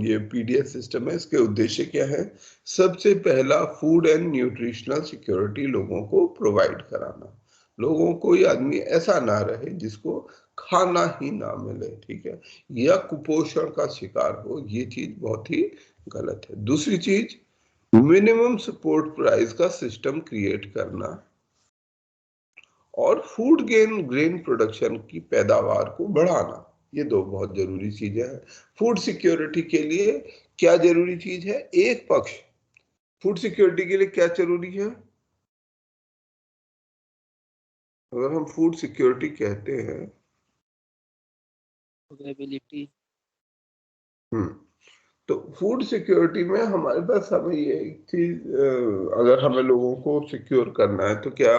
ये पीडीएस सिस्टम है इसके उद्देश्य क्या है। सबसे पहला फूड एंड न्यूट्रिशनल सिक्योरिटी लोगों को प्रोवाइड कराना। लोगों कोई आदमी ऐसा ना रहे जिसको खाना ही ना मिले, ठीक है, या कुपोषण का शिकार हो, ये चीज बहुत ही गलत है। दूसरी चीज मिनिमम सपोर्ट प्राइस का सिस्टम क्रिएट करना और फूड ग्रेन प्रोडक्शन की पैदावार को बढ़ाना, ये दो बहुत जरूरी चीजें हैं। फूड सिक्योरिटी के लिए क्या जरूरी चीज है। एक पक्ष फूड सिक्योरिटी के लिए क्या जरूरी है। अगर हम फूड सिक्योरिटी कहते हैं अवेलेबिलिटी, तो फूड सिक्योरिटी में हमारे पास हमें ये एक चीज अगर हमें लोगों को सिक्योर करना है तो क्या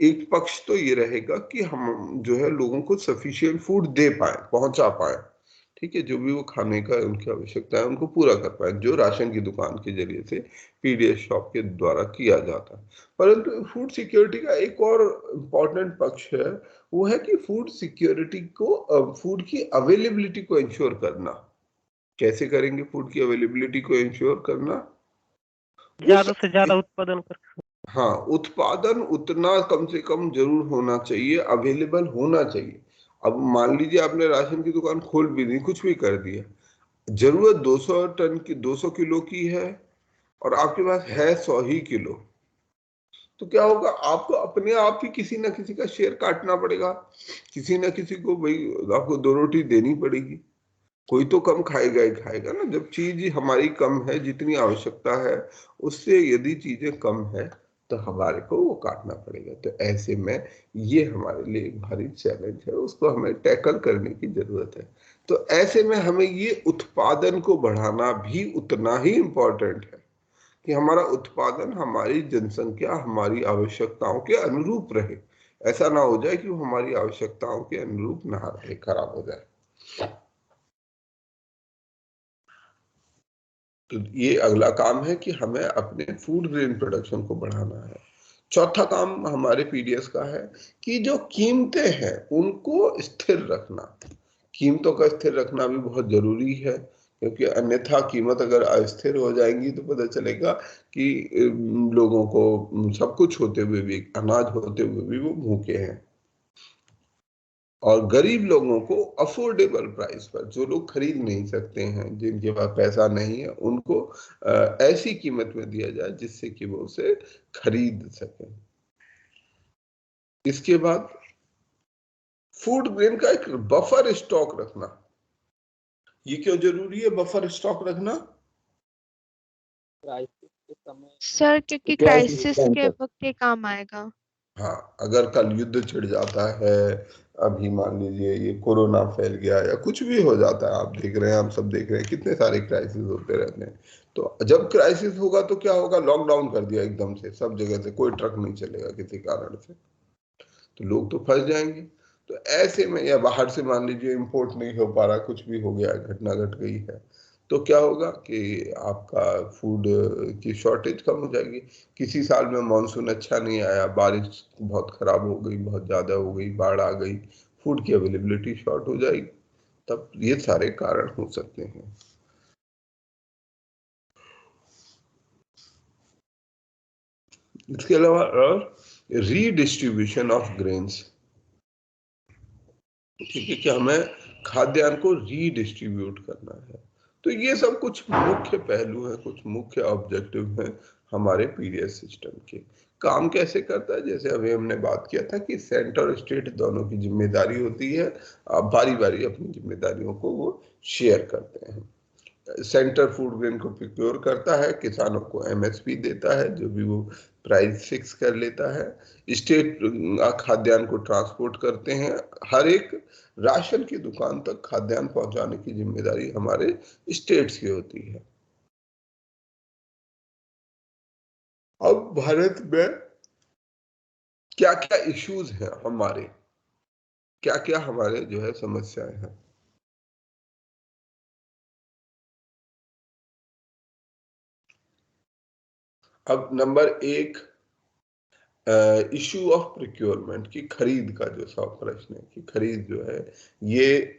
एक पक्ष तो ये रहेगा कि हम जो है लोगों को सफिशिएंट फूड दे पाए, पहुंचा पाए, ठीक है, जो भी वो खाने का उनकी आवश्यकता है उनको पूरा कर पाए, जो राशन की दुकान के जरिए से पीडीएस शॉप के द्वारा किया जाता है। परंतु फूड सिक्योरिटी का एक और इम्पोर्टेंट पक्ष है, वो है कि फूड सिक्योरिटी को फूड की अवेलेबिलिटी को इंश्योर करना। कैसे करेंगे फूड की अवेलेबिलिटी को इंश्योर करना। ज्यादा से ज्यादा उत्पादन कर। हाँ, उत्पादन उतना कम से कम जरूर होना चाहिए, अवेलेबल होना चाहिए। अब मान लीजिए आपने राशन की दुकान खोल भी दी, कुछ भी कर दिया, जरूरत 200 टन की 200 किलो की है और आपके पास है 100 ही किलो, तो क्या होगा, आपको अपने आप ही किसी ना किसी का शेयर काटना पड़ेगा। किसी ना किसी को भाई आपको 2 रोटी देनी पड़ेगी। कोई तो कम खाएगा ही खाएगा ना। जब चीज हमारी कम है, जितनी आवश्यकता है उससे यदि चीजें कम है तो हमारे को वो काटना पड़ेगा। तो ऐसे में ये हमारे लिए एक भारी चैलेंज है, उसको हमें टैकल करने की जरूरत है। तो ऐसे में हमें ये उत्पादन को बढ़ाना भी उतना ही इम्पोर्टेंट है कि हमारा उत्पादन हमारी जनसंख्या हमारी आवश्यकताओं के अनुरूप रहे। ऐसा ना हो जाए कि वो हमारी आवश्यकताओं के अनुरूप ना रहे, खराब हो जाए। तो ये अगला काम है कि हमें अपने फूड ग्रेन प्रोडक्शन को बढ़ाना है। चौथा काम हमारे पीडीएस का है कि जो कीमतें हैं उनको स्थिर रखना। कीमतों का स्थिर रखना भी बहुत जरूरी है, क्योंकि अन्यथा कीमत अगर अस्थिर हो जाएंगी तो पता चलेगा कि लोगों को सब कुछ होते हुए भी, अनाज होते हुए भी वो भूखे हैं। और गरीब लोगों को अफोर्डेबल प्राइस पर, जो लोग खरीद नहीं सकते हैं, जिनके पास पैसा नहीं है, उनको ऐसी कीमत में दिया जाए जिससे कि वो उसे खरीद सकें। इसके बाद फूड ग्रेन का एक बफर स्टॉक रखना। ये क्यों जरूरी है बफर स्टॉक रखना। सर क्योंकि क्राइसिस के वक्त ये काम आएगा। हाँ, अगर कल युद्ध छिड़ जाता है, अभी मान लीजिए ये कोरोना फैल गया या कुछ भी हो जाता है, आप देख रहे हैं, हम सब देख रहे हैं कितने सारे क्राइसिस होते रहते हैं। तो जब क्राइसिस होगा तो क्या होगा, लॉकडाउन कर दिया एकदम से, सब जगह से कोई ट्रक नहीं चलेगा किसी कारण से, तो लोग तो फंस जाएंगे। तो ऐसे में, या बाहर से मान लीजिए इंपोर्ट नहीं हो पा रहा, कुछ भी हो गया, घटना घट गई है, तो क्या होगा कि आपका फूड की शॉर्टेज कम हो जाएगी। किसी साल में मानसून अच्छा नहीं आया, बारिश बहुत खराब हो गई, बहुत ज्यादा हो गई, बाढ़ आ गई, फूड की अवेलेबिलिटी शॉर्ट हो जाएगी, तब ये सारे कारण हो सकते हैं। इसके अलावा रीडिस्ट्रीब्यूशन ऑफ ग्रेन्स, ठीक है, कि हमें खाद्यान्न को रीडिस्ट्रीब्यूट करना है। तो ये सब कुछ मुख्य पहलू हैं, कुछ मुख्य ऑब्जेक्टिव हैं हमारे पीडीएस सिस्टम के। काम कैसे करता है, जैसे अभी हमने बात किया था कि सेंटर और स्टेट दोनों की जिम्मेदारी होती है, बारी बारी अपनी जिम्मेदारियों को वो शेयर करते हैं। सेंटर फूड ग्रेन को प्रोक्योर करता है, किसानों को एमएसपी देता है, जो भी वो प्राइस फिक्स कर लेता है। स्टेट खाद्यान्न को ट्रांसपोर्ट करते हैं। हर एक राशन की दुकान तक खाद्यान्न पहुंचाने की जिम्मेदारी हमारे स्टेट्स की होती है। अब भारत में क्या क्या इश्यूज हैं, हमारे क्या क्या हमारे जो है समस्याएं हैं। अब नंबर 1, इशू ऑफ प्रोक्योरमेंट की खरीद का जो सा प्रश्न है कि खरीद जो है ये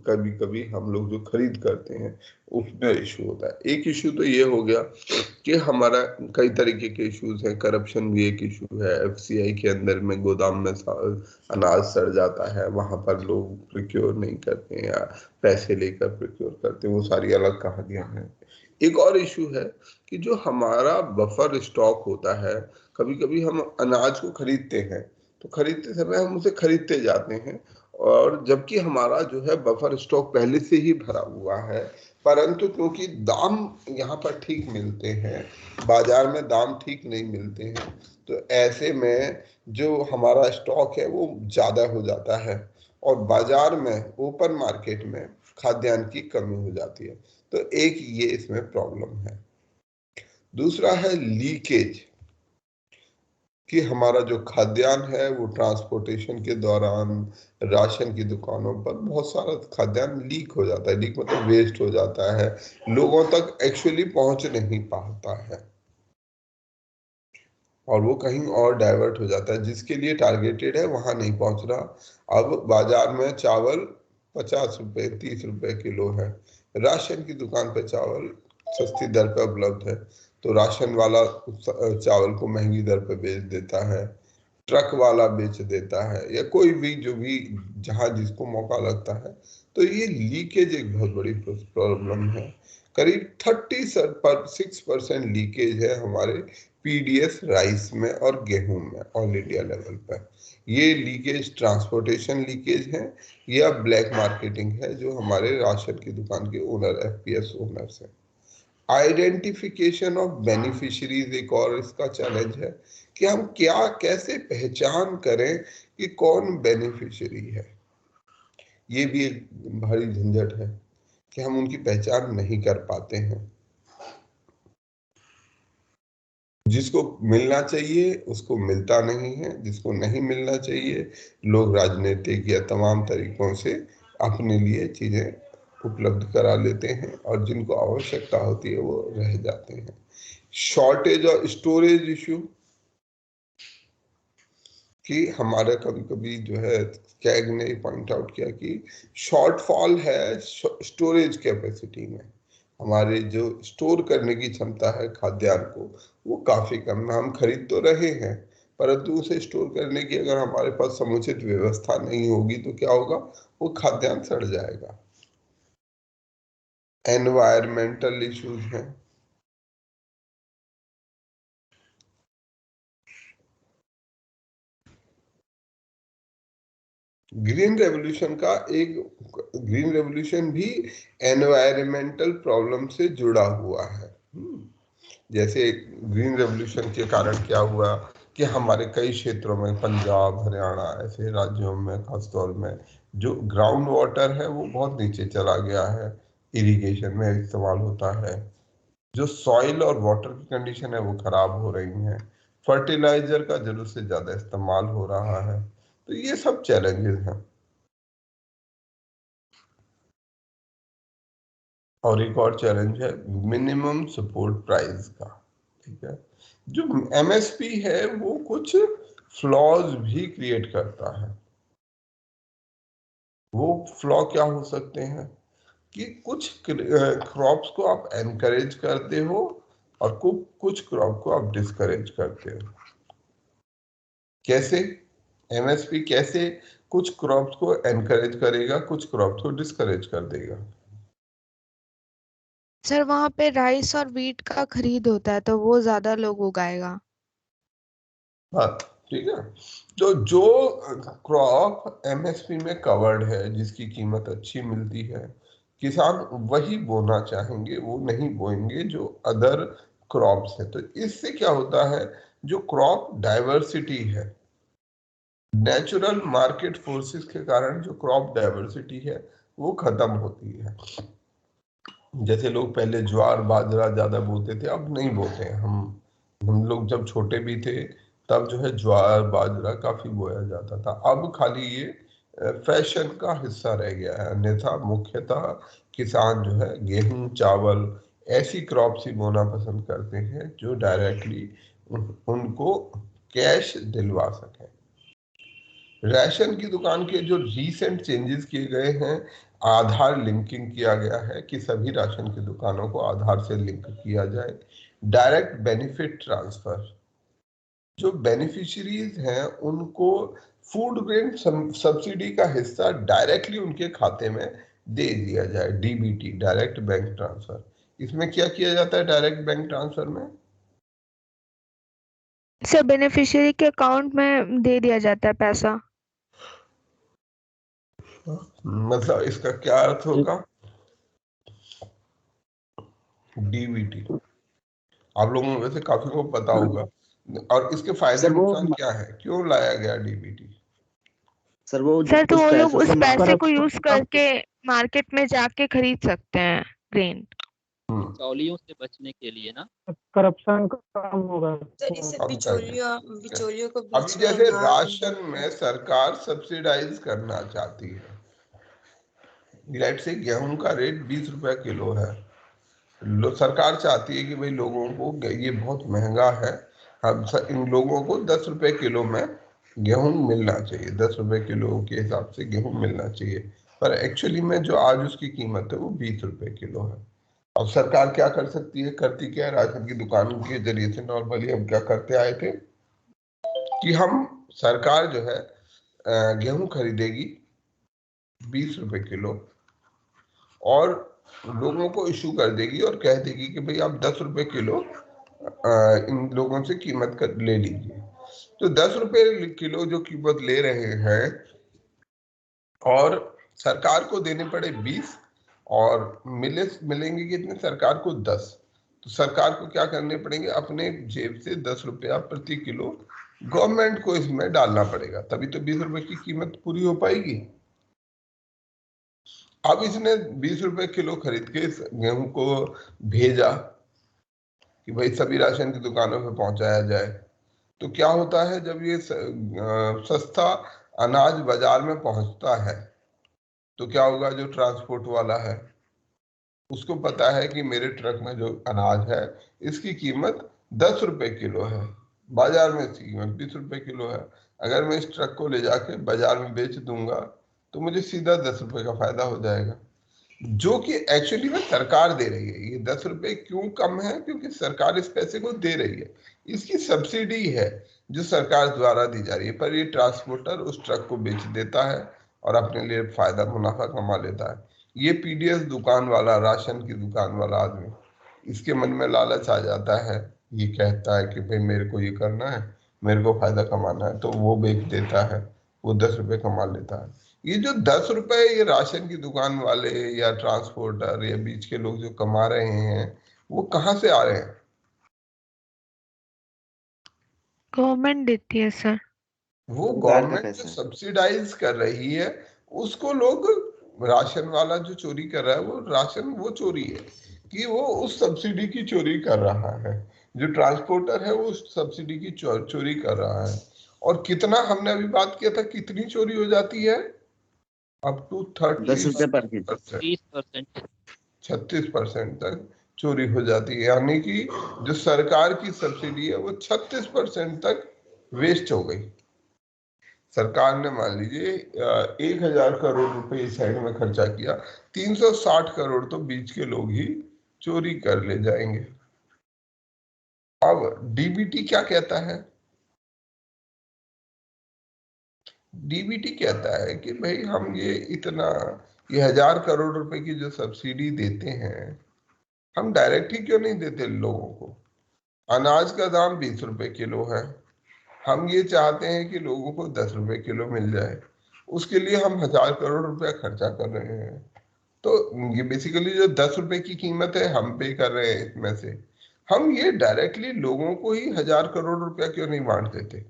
कभी कभी हम लोग जो खरीद करते हैं उसमें इशू होता है। एक इशू तो ये हो गया कि हमारा कई तरीके के इश्यूज हैं, करप्शन भी एक इशू है। एफसीआई के अंदर में गोदाम में अनाज सड़ जाता है, वहां पर लोग प्रोक्योर नहीं करते हैं या पैसे लेकर प्रोक्योर करते हैं, वो सारी अलग कहानियां हैं। एक और इशू है कि जो हमारा बफर स्टॉक होता है, कभी कभी हम अनाज को खरीदते हैं तो खरीदते समय हम उसे खरीदते जाते हैं, और जबकि हमारा जो है बफर स्टॉक पहले से ही भरा हुआ है, परंतु क्योंकि दाम यहाँ पर ठीक मिलते हैं, बाजार में दाम ठीक नहीं मिलते हैं, तो ऐसे में जो हमारा स्टॉक है वो ज्यादा हो जाता है और बाजार में ओपन मार्केट में खाद्यान्न की कमी हो जाती है। तो एक ये इसमें प्रॉब्लम है। दूसरा है लीकेज, कि हमारा जो खाद्यान्न है वो ट्रांसपोर्टेशन के दौरान राशन की दुकानों पर बहुत सारा खाद्यान्न लीक हो जाता है। लीक मतलब वेस्ट हो जाता है, लोगों तक एक्चुअली पहुंच नहीं पाता है और वो कहीं और डाइवर्ट हो जाता है, जिसके लिए टारगेटेड है वहां नहीं पहुंच रहा। अब बाजार में चावल 50 रुपए 30 रुपए किलो है, राशन की दुकान पे चावल सस्ती दर पे उपलब्ध है, तो राशन वाला चावल को महंगी दर पे बेच देता है, ट्रक वाला बेच देता है, या कोई भी जो भी जहां जिसको मौका लगता है। तो ये लीकेज एक बहुत बड़ी प्रॉब्लम है। करीब 36% लीकेज है हमारे पीडीएस राइस में और गेहूं में ऑल इंडिया लेवल पर। ये लीकेज ट्रांसपोर्टेशन लीकेज है या ब्लैक मार्केटिंग है जो हमारे राशन की दुकान के ओनर एफपीएस ओनर्स हैं। आइडेंटिफिकेशन ऑफ बेनिफिशियरीज एक और इसका चैलेंज है कि हम क्या कैसे पहचान करें कि कौन बेनिफिशियरी है। ये भी एक भारी झंझट है कि हम उनकी पहचान नहीं कर पाते हैं। जिसको मिलना चाहिए उसको मिलता नहीं है, जिसको नहीं मिलना चाहिए लोग राजनीतिक या तमाम तरीकों से अपने लिए चीजें उपलब्ध करा लेते हैं और जिनको आवश्यकता होती है वो रह जाते हैं। शॉर्टेज और स्टोरेज इश्यू, कि हमारा कभी कभी जो है कैग ने पॉइंट आउट किया कि शॉर्टफॉल है स्टोरेज कैपेसिटी में। हमारे जो स्टोर करने की क्षमता है खाद्यान्न को वो काफी कम है। हम खरीद तो रहे हैं परंतु उसे स्टोर करने की अगर हमारे पास समुचित व्यवस्था नहीं होगी तो क्या होगा, वो खाद्यान्न सड़ जाएगा। एनवायरमेंटल इश्यूज हैं, ग्रीन रेवोल्यूशन भी एनवायरमेंटल प्रॉब्लम से जुड़ा हुआ है। जैसे ग्रीन रेवोल्यूशन के कारण क्या हुआ कि हमारे कई क्षेत्रों में, पंजाब हरियाणा ऐसे राज्यों में खासतौर में, जो ग्राउंड वाटर है वो बहुत नीचे चला गया है, इरिगेशन में इस्तेमाल होता है। जो सॉइल और वाटर की कंडीशन है वो खराब हो रही है, फर्टिलाइजर का जरूरत से ज्यादा इस्तेमाल हो रहा है। तो ये सब चैलेंजेस हैं। और एक और चैलेंज है मिनिमम सपोर्ट प्राइस का। ठीक है, जो एमएसपी है वो कुछ फ्लॉज भी क्रिएट करता है। वो फ्लॉ क्या हो सकते हैं कि कुछ क्रॉप्स को आप एनकरेज करते हो और कुछ क्रॉप को आप डिस्करेज करते हो। कैसे एमएसपी कैसे कुछ क्रॉप्स को एनकरेज करेगा, कुछ क्रॉप्स को डिस्करेज कर देगा? सर वहाँ पे राइस और वीट का खरीद होता है तो वो ज्यादा लोग उगाएगा। हाँ ठीक है। तो जो क्रॉप एमएसपी में कवर्ड है, जिसकी कीमत अच्छी मिलती है, किसान वही बोना चाहेंगे, वो नहीं बोएंगे जो अदर क्रॉप्स है। तो इससे क्या होता है, जो क्रॉप डाइवर्सिटी है, नेचुरल मार्केट फोर्सेस के कारण जो क्रॉप डाइवर्सिटी है वो खत्म होती है। जैसे लोग पहले ज्वार बाजरा ज्यादा बोते थे, अब नहीं बोते हैं। हम लोग जब छोटे भी थे तब जो है ज्वार बाजरा काफी बोया जाता था। अब खाली ये फैशन का हिस्सा रह गया है, अन्यथा मुख्यतः किसान जो है गेहूं चावल ऐसी क्रॉप्स ही बोना पसंद करते हैं जो डायरेक्टली उनको कैश दिलवा सके। राशन की दुकान के जो रीसेंट चेंजेस किए गए हैं, आधार लिंकिंग किया गया है कि सभी राशन की दुकानों को आधार से लिंक किया जाए। डायरेक्ट बेनिफिट ट्रांसफर, जो बेनिफिशियरीज हैं उनको फूड ग्रेन सब्सिडी का हिस्सा डायरेक्टली उनके खाते में दे दिया जाए, डीबीटी डायरेक्ट बैंक ट्रांसफर। इसमें क्या किया जाता है डायरेक्ट बैंक ट्रांसफर में? सर बेनिफिशियरी के अकाउंट में दे दिया जाता है पैसा। मतलब इसका क्या अर्थ होगा? डीबीटी आप लोगों में वैसे काफी को पता होगा, और इसके फायदे सर वो नुकसान क्या है, क्यों लाया गया डीबीटी? सर वो सर तो उस वो लोग पैसों उस से पैसे को यूज करप्शन करके मार्केट में जाके खरीद सकते हैं ग्रेन। बिचौलियों से बचने के लिए ना। करप्शन कम होगा। सर इससे कम करके बिचौलियों को अभी बीच में जैसे ना राशन में सरकार सब्सिडाइज करना चाहती है। लेट से गेहूं का रेट 20 रुपए किलो है, सरकार चाहती है कि भाई लोगों को ये बहुत महंगा है, हम इन लोगों को 10 रुपए किलो में गेहूं मिलना चाहिए, 10 रुपए किलो के हिसाब से गेहूं मिलना चाहिए। पर एक्चुअली में जो आज उसकी कीमत है वो 20 रुपए किलो है। अब सरकार क्या कर सकती है, करती क्या है, राशन की दुकान के जरिए से नॉर्मली हम क्या करते आए थे कि हम सरकार जो है गेहूं खरीदेगी 20 रुपए किलो और लोगों को इशू कर देगी और कह देगी कि भाई आप 10 रुपए किलो इन लोगों से कीमत कर ले लीजिए। तो 10 रुपए किलो जो कीमत ले रहे हैं और सरकार को देने पड़े 20 और मिलेंगे कितने सरकार को 10, तो सरकार को क्या करने पड़ेंगे, अपने जेब से 10 रुपया प्रति किलो गवर्नमेंट को इसमें डालना पड़ेगा, तभी तो 20 रुपए की कीमत पूरी हो पाएगी। अब इसने 20 रुपए किलो खरीद के इस गेहूं को भेजा कि भाई सभी राशन की दुकानों पे पहुंचाया जाए। तो क्या होता है, जब ये सस्ता अनाज बाजार में पहुंचता है तो क्या होगा, जो ट्रांसपोर्ट वाला है उसको पता है कि मेरे ट्रक में जो अनाज है इसकी कीमत 10 रुपए किलो है, बाजार में इसकी कीमत 20 रुपए किलो है। अगर मैं इस ट्रक को ले जाके बाजार में बेच दूंगा तो मुझे सीधा 10 रुपए का फायदा हो जाएगा, जो कि एक्चुअली में सरकार दे रही है। ये 10 रुपए क्यों कम है, क्योंकि सरकार इस पैसे को दे रही है, इसकी सब्सिडी है जो सरकार द्वारा दी जा रही है। पर ये ट्रांसपोर्टर उस ट्रक को बेच देता है और अपने लिए फायदा मुनाफा कमा लेता है। ये पीडीएस दुकान वाला, राशन की दुकान वाला आदमी, इसके मन में लालच आ जाता है, ये कहता है कि भाई मेरे को ये करना है, मेरे को फायदा कमाना है, तो वो बेच देता है, वो 10 रुपए कमा लेता है। ये जो 10 रुपए ये राशन की दुकान वाले या ट्रांसपोर्टर या बीच के लोग जो कमा रहे हैं वो कहाँ से आ रहे हैं? गवर्नमेंट देती है सर। वो सरकार का गवर्नमेंट जो पैसा है। सब्सिडाइज कर रही है उसको लोग, राशन वाला जो चोरी कर रहा है वो राशन वो चोरी है कि वो उस सब्सिडी की चोरी कर रहा है, जो ट्रांसपोर्टर है वो उस सब्सिडी की चोरी कर रहा है। और कितना, हमने अभी बात किया था कितनी चोरी हो जाती है, अप टू 10 रुपए पर केजी। 30%। 36% तक चोरी हो जाती है, यानी कि जो सरकार की सब्सिडी है वो 36% तक वेस्ट हो गई। सरकार ने मान लीजिए 1,000 करोड़ रुपए इस साइड में खर्चा किया, 360 करोड़ तो बीच के लोग ही चोरी कर ले जाएंगे। अब डीबीटी क्या कहता है, डीबीटी कहता है कि भाई हम ये 1,000 करोड़ रुपए की जो सब्सिडी देते हैं हम डायरेक्ट ही क्यों नहीं देते लोगों को। अनाज का दाम 20 रुपए किलो है, हम ये चाहते हैं कि लोगों को 10 रुपए किलो मिल जाए, उसके लिए हम 1000 करोड़ रुपया खर्चा कर रहे हैं। तो ये बेसिकली जो 10 रुपए की कीमत है हम पे कर रहे हैं, इसमें से हम ये डायरेक्टली लोगों को ही 1000 करोड़ रुपया क्यों नहीं बांट देते।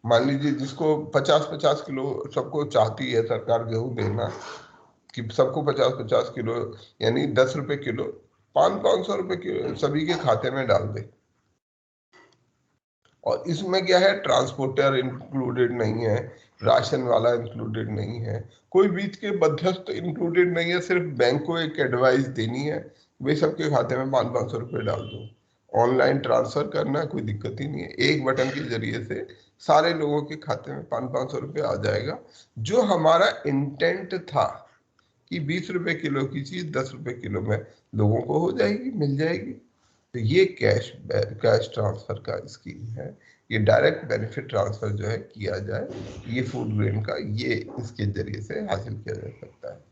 मान लीजिए जिसको 50-50 किलो सबको चाहती है सरकार गेहूं देना, कि सबको 50-50 किलो यानी 10 रुपए किलो 500 रुपए किलो सभी के खाते में डाल दे। और इसमें क्या है, ट्रांसपोर्टर इंक्लूडेड नहीं है, राशन वाला इंक्लूडेड नहीं है, कोई बीच के मध्यस्थ इंक्लूडेड नहीं है, सिर्फ बैंक को एक एडवाइस देनी है, वे सबके खाते में 500 रुपए डाल दो। ऑनलाइन ट्रांसफर करना कोई दिक्कत ही नहीं है, एक बटन के जरिए से सारे लोगों के खाते में 500 रुपए आ जाएगा। जो हमारा इंटेंट था कि 20 रुपए किलो की चीज 10 रुपए किलो में लोगों को हो जाएगी, मिल जाएगी। तो ये कैश ट्रांसफर का स्कीम है, ये डायरेक्ट बेनिफिट ट्रांसफर जो है किया जाए, ये फूड ग्रेन का ये इसके जरिए से हासिल किया जा सकता है।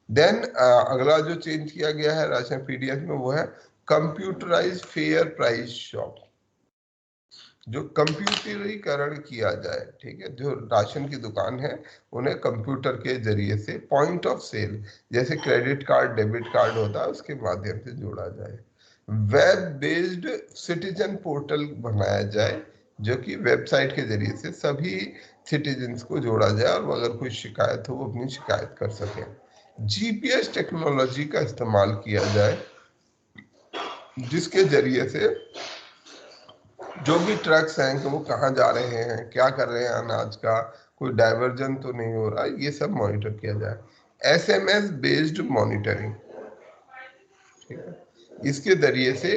देन अगला जो चेंज किया गया है राशन पीडीएस में वो है कंप्यूटराइज फेयर प्राइस शॉप, जो कंप्यूटरीकरण किया जाए। ठीक है, जो राशन की दुकान है उन्हें कंप्यूटर के जरिए से पॉइंट ऑफ सेल जैसे क्रेडिट कार्ड डेबिट कार्ड होता है उसके माध्यम से जोड़ा जाए। वेब बेस्ड सिटीजन पोर्टल बनाया जाए, जो कि वेबसाइट के जरिए से सभी सिटीजन्स को जोड़ा जाए और अगर कोई शिकायत हो वो अपनी शिकायत कर सके। जीपीएस टेक्नोलॉजी का इस्तेमाल किया जाए, जिसके जरिए से जो भी ट्रक्स हैं कि वो कहाँ जा रहे हैं, क्या कर रहे हैं, अनाज का कोई डाइवर्जन तो नहीं हो रहा, ये सब मॉनिटर किया जाए। एसएमएस बेस्ड मॉनिटरिंग, ठीक है, इसके जरिए से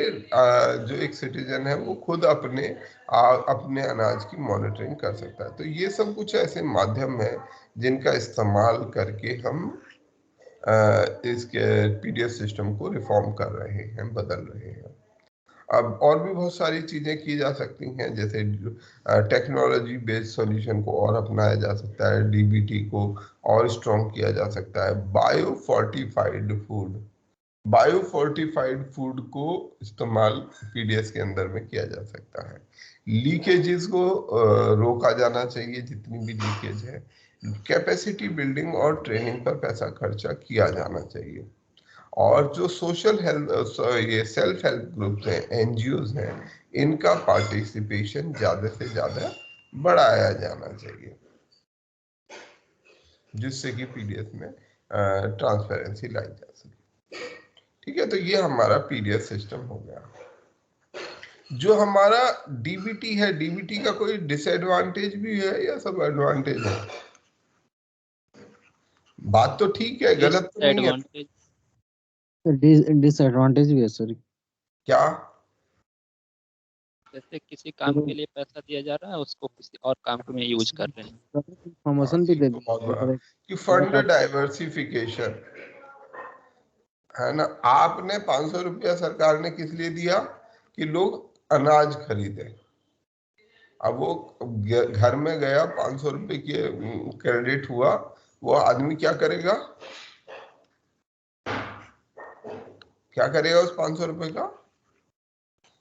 जो एक सिटीजन है वो खुद अपने अनाज की मॉनिटरिंग कर सकता है। तो ये सब कुछ ऐसे माध्यम है जिनका इस्तेमाल करके हम इसके पीडीएस सिस्टम को रिफॉर्म कर रहे हैं, बदल रहे हैं। अब और भी बहुत सारी चीजें की जा सकती हैं, जैसे टेक्नोलॉजी बेस्ड सॉल्यूशन को और अपनाया जा सकता है, डीबीटी को और स्ट्रॉन्ग किया जा सकता है। बायो फोर्टिफाइड फूड को इस्तेमाल पीडीएस के अंदर में किया जा सकता है। लीकेजेस को रोका जाना चाहिए, जितनी भी लीकेज है। कैपेसिटी बिल्डिंग और ट्रेनिंग पर पैसा खर्चा किया जाना चाहिए। और जो सोशल हेल्प ये सेल्फ हेल्प ग्रुप्स हैं, एनजीओज हैं, इनका पार्टिसिपेशन ज्यादा से ज्यादा बढ़ाया जाना चाहिए, जिससे कि पीडीएस में ट्रांसपेरेंसी लाई जा सके। ठीक है, तो ये हमारा पीडीएस सिस्टम हो गया। जो हमारा डीबीटी है, डीबीटी का कोई डिसएडवांटेज भी है या सब एडवांटेज है? बात तो ठीक है, गलत तो नहीं है। डिसएडवांटेज भी है सर। क्या? जैसे किसी काम के लिए पैसा दिया जा रहा है, उसको किसी और काम में यूज कर रहे हैं। प्रमोशन भी दे कि फंड डाइवर्सिफिकेशन है ना। आपने 500 रुपया सरकार ने किस लिए दिया? कि लोग अनाज खरीदे। अब वो घर में गया, 500 रुपए के क्रेडिट हुआ, वो आदमी क्या करेगा? क्या करेगा उस 500 रुपए का?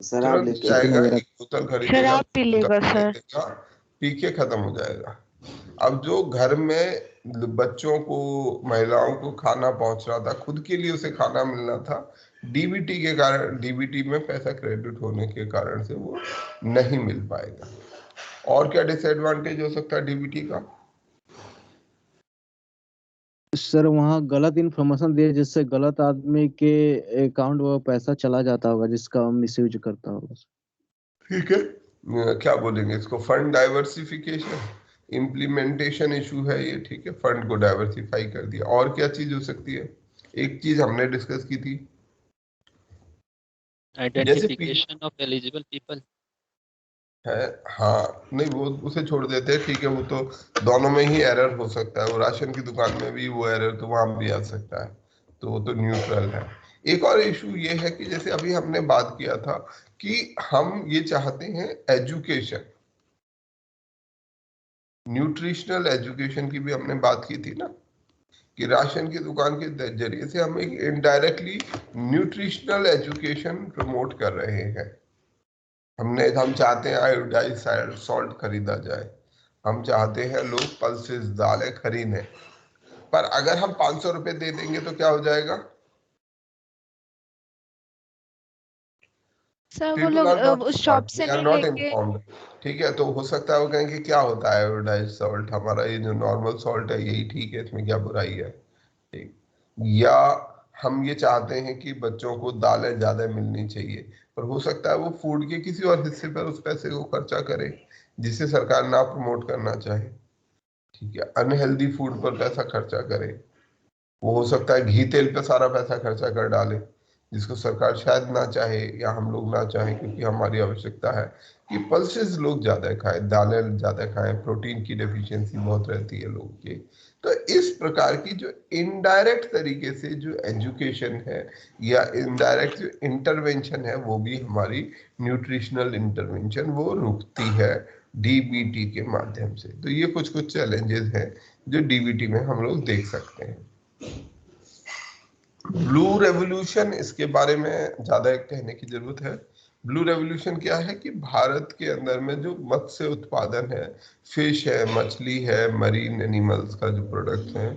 तुरंत जाएगा, एक बोतल खरीदेगा, शराब पी लेगा सर, पी के खत्म हो जाएगा। अब जो घर में बच्चों को, महिलाओं को खाना पहुंच रहा था, खुद के लिए उसे खाना मिलना था, डीबीटी के कारण, डीबीटी में पैसा क्रेडिट होने के कारण से वो नहीं मिल पाएगा। और क्या डिसएडवांटेज हो सकता है डीबीटी का? सर वहाँ गलत इन्फॉर्मेशन दिए, जिससे गलत आदमी के अकाउंट में पैसा चला जाता होगा, जिसका मिसयूज करता होगा। ठीक है, क्या बोलेंगे इसको? फंड डाइवर्सिफिकेशन, इम्प्लीमेंटेशन इशू है ये। ठीक है, फंड को डाइवर्सिफाई कर दिया। और क्या चीज हो सकती है? एक चीज हमने डिस्कस की थी, आइडेंटिफिकेशन ऑफ एलिजिबल पीपल है। हाँ, नहीं वो उसे छोड़ देते हैं, ठीक है, वो तो दोनों में ही एरर हो सकता है। वो राशन की दुकान में भी वो एरर तो वहां भी आ सकता है, तो वो तो न्यूट्रल है। एक और इशू ये है कि जैसे अभी हमने बात किया था कि हम ये चाहते हैं एजुकेशन, न्यूट्रिशनल एजुकेशन की भी हमने बात की थी ना, कि राशन की दुकान के जरिए से हम एक इनडायरेक्टली न्यूट्रिशनल एजुकेशन प्रमोट कर रहे हैं। हम चाहते हैं आयोडाइज सॉल्ट खरीदा जाए, हम चाहते हैं लोग पल्सेस दालें खरीदें, पर अगर हम 500 रुपए दे देंगे तो क्या हो जाएगा? सर वो People लोग are not उस शॉप smart, से they are नहीं not लेके। informed। ठीक है, तो हो सकता है वो कहेंगे क्या होता है आयोडाइज सॉल्ट, हमारा ये जो नॉर्मल सॉल्ट है यही ठीक है, इसमें क्या बुराई है। ठीक। या हम ये चाहते हैं कि बच्चों को दालें ज्यादा मिलनी चाहिए, पर हो सकता है वो फूड के किसी और हिस्से पर उस पैसे को खर्चा करे जिसे सरकार ना प्रमोट करना चाहे। ठीक है, अनहेल्दी फूड पर पैसा खर्चा करे। वो हो सकता है घी तेल पे सारा पैसा खर्चा कर डाले, जिसको सरकार शायद ना चाहे या हम लोग ना चाहे, क्योंकि हमारी आवश्यकता है कि पल्सेस लोग ज्यादा खाएं, दालें ज्यादा खाएं, प्रोटीन की डेफिशिएंसी बहुत रहती है लोगों की। तो इस प्रकार की जो इनडायरेक्ट तरीके से जो एजुकेशन है या इनडायरेक्ट जो इंटरवेंशन है, वो भी हमारी न्यूट्रिशनल इंटरवेंशन वो रुकती है डीबीटी के माध्यम से। तो ये कुछ कुछ चैलेंजेस हैं जो डीबीटी में हम लोग देख सकते हैं। ब्लू रेवोल्यूशन, इसके बारे में ज्यादा कहने की जरूरत है। ब्लू रेवोल्यूशन क्या है कि भारत के अंदर में जो मत्स्य उत्पादन है, फिश है, मछली है, मरीन एनिमल्स का जो प्रोडक्ट है,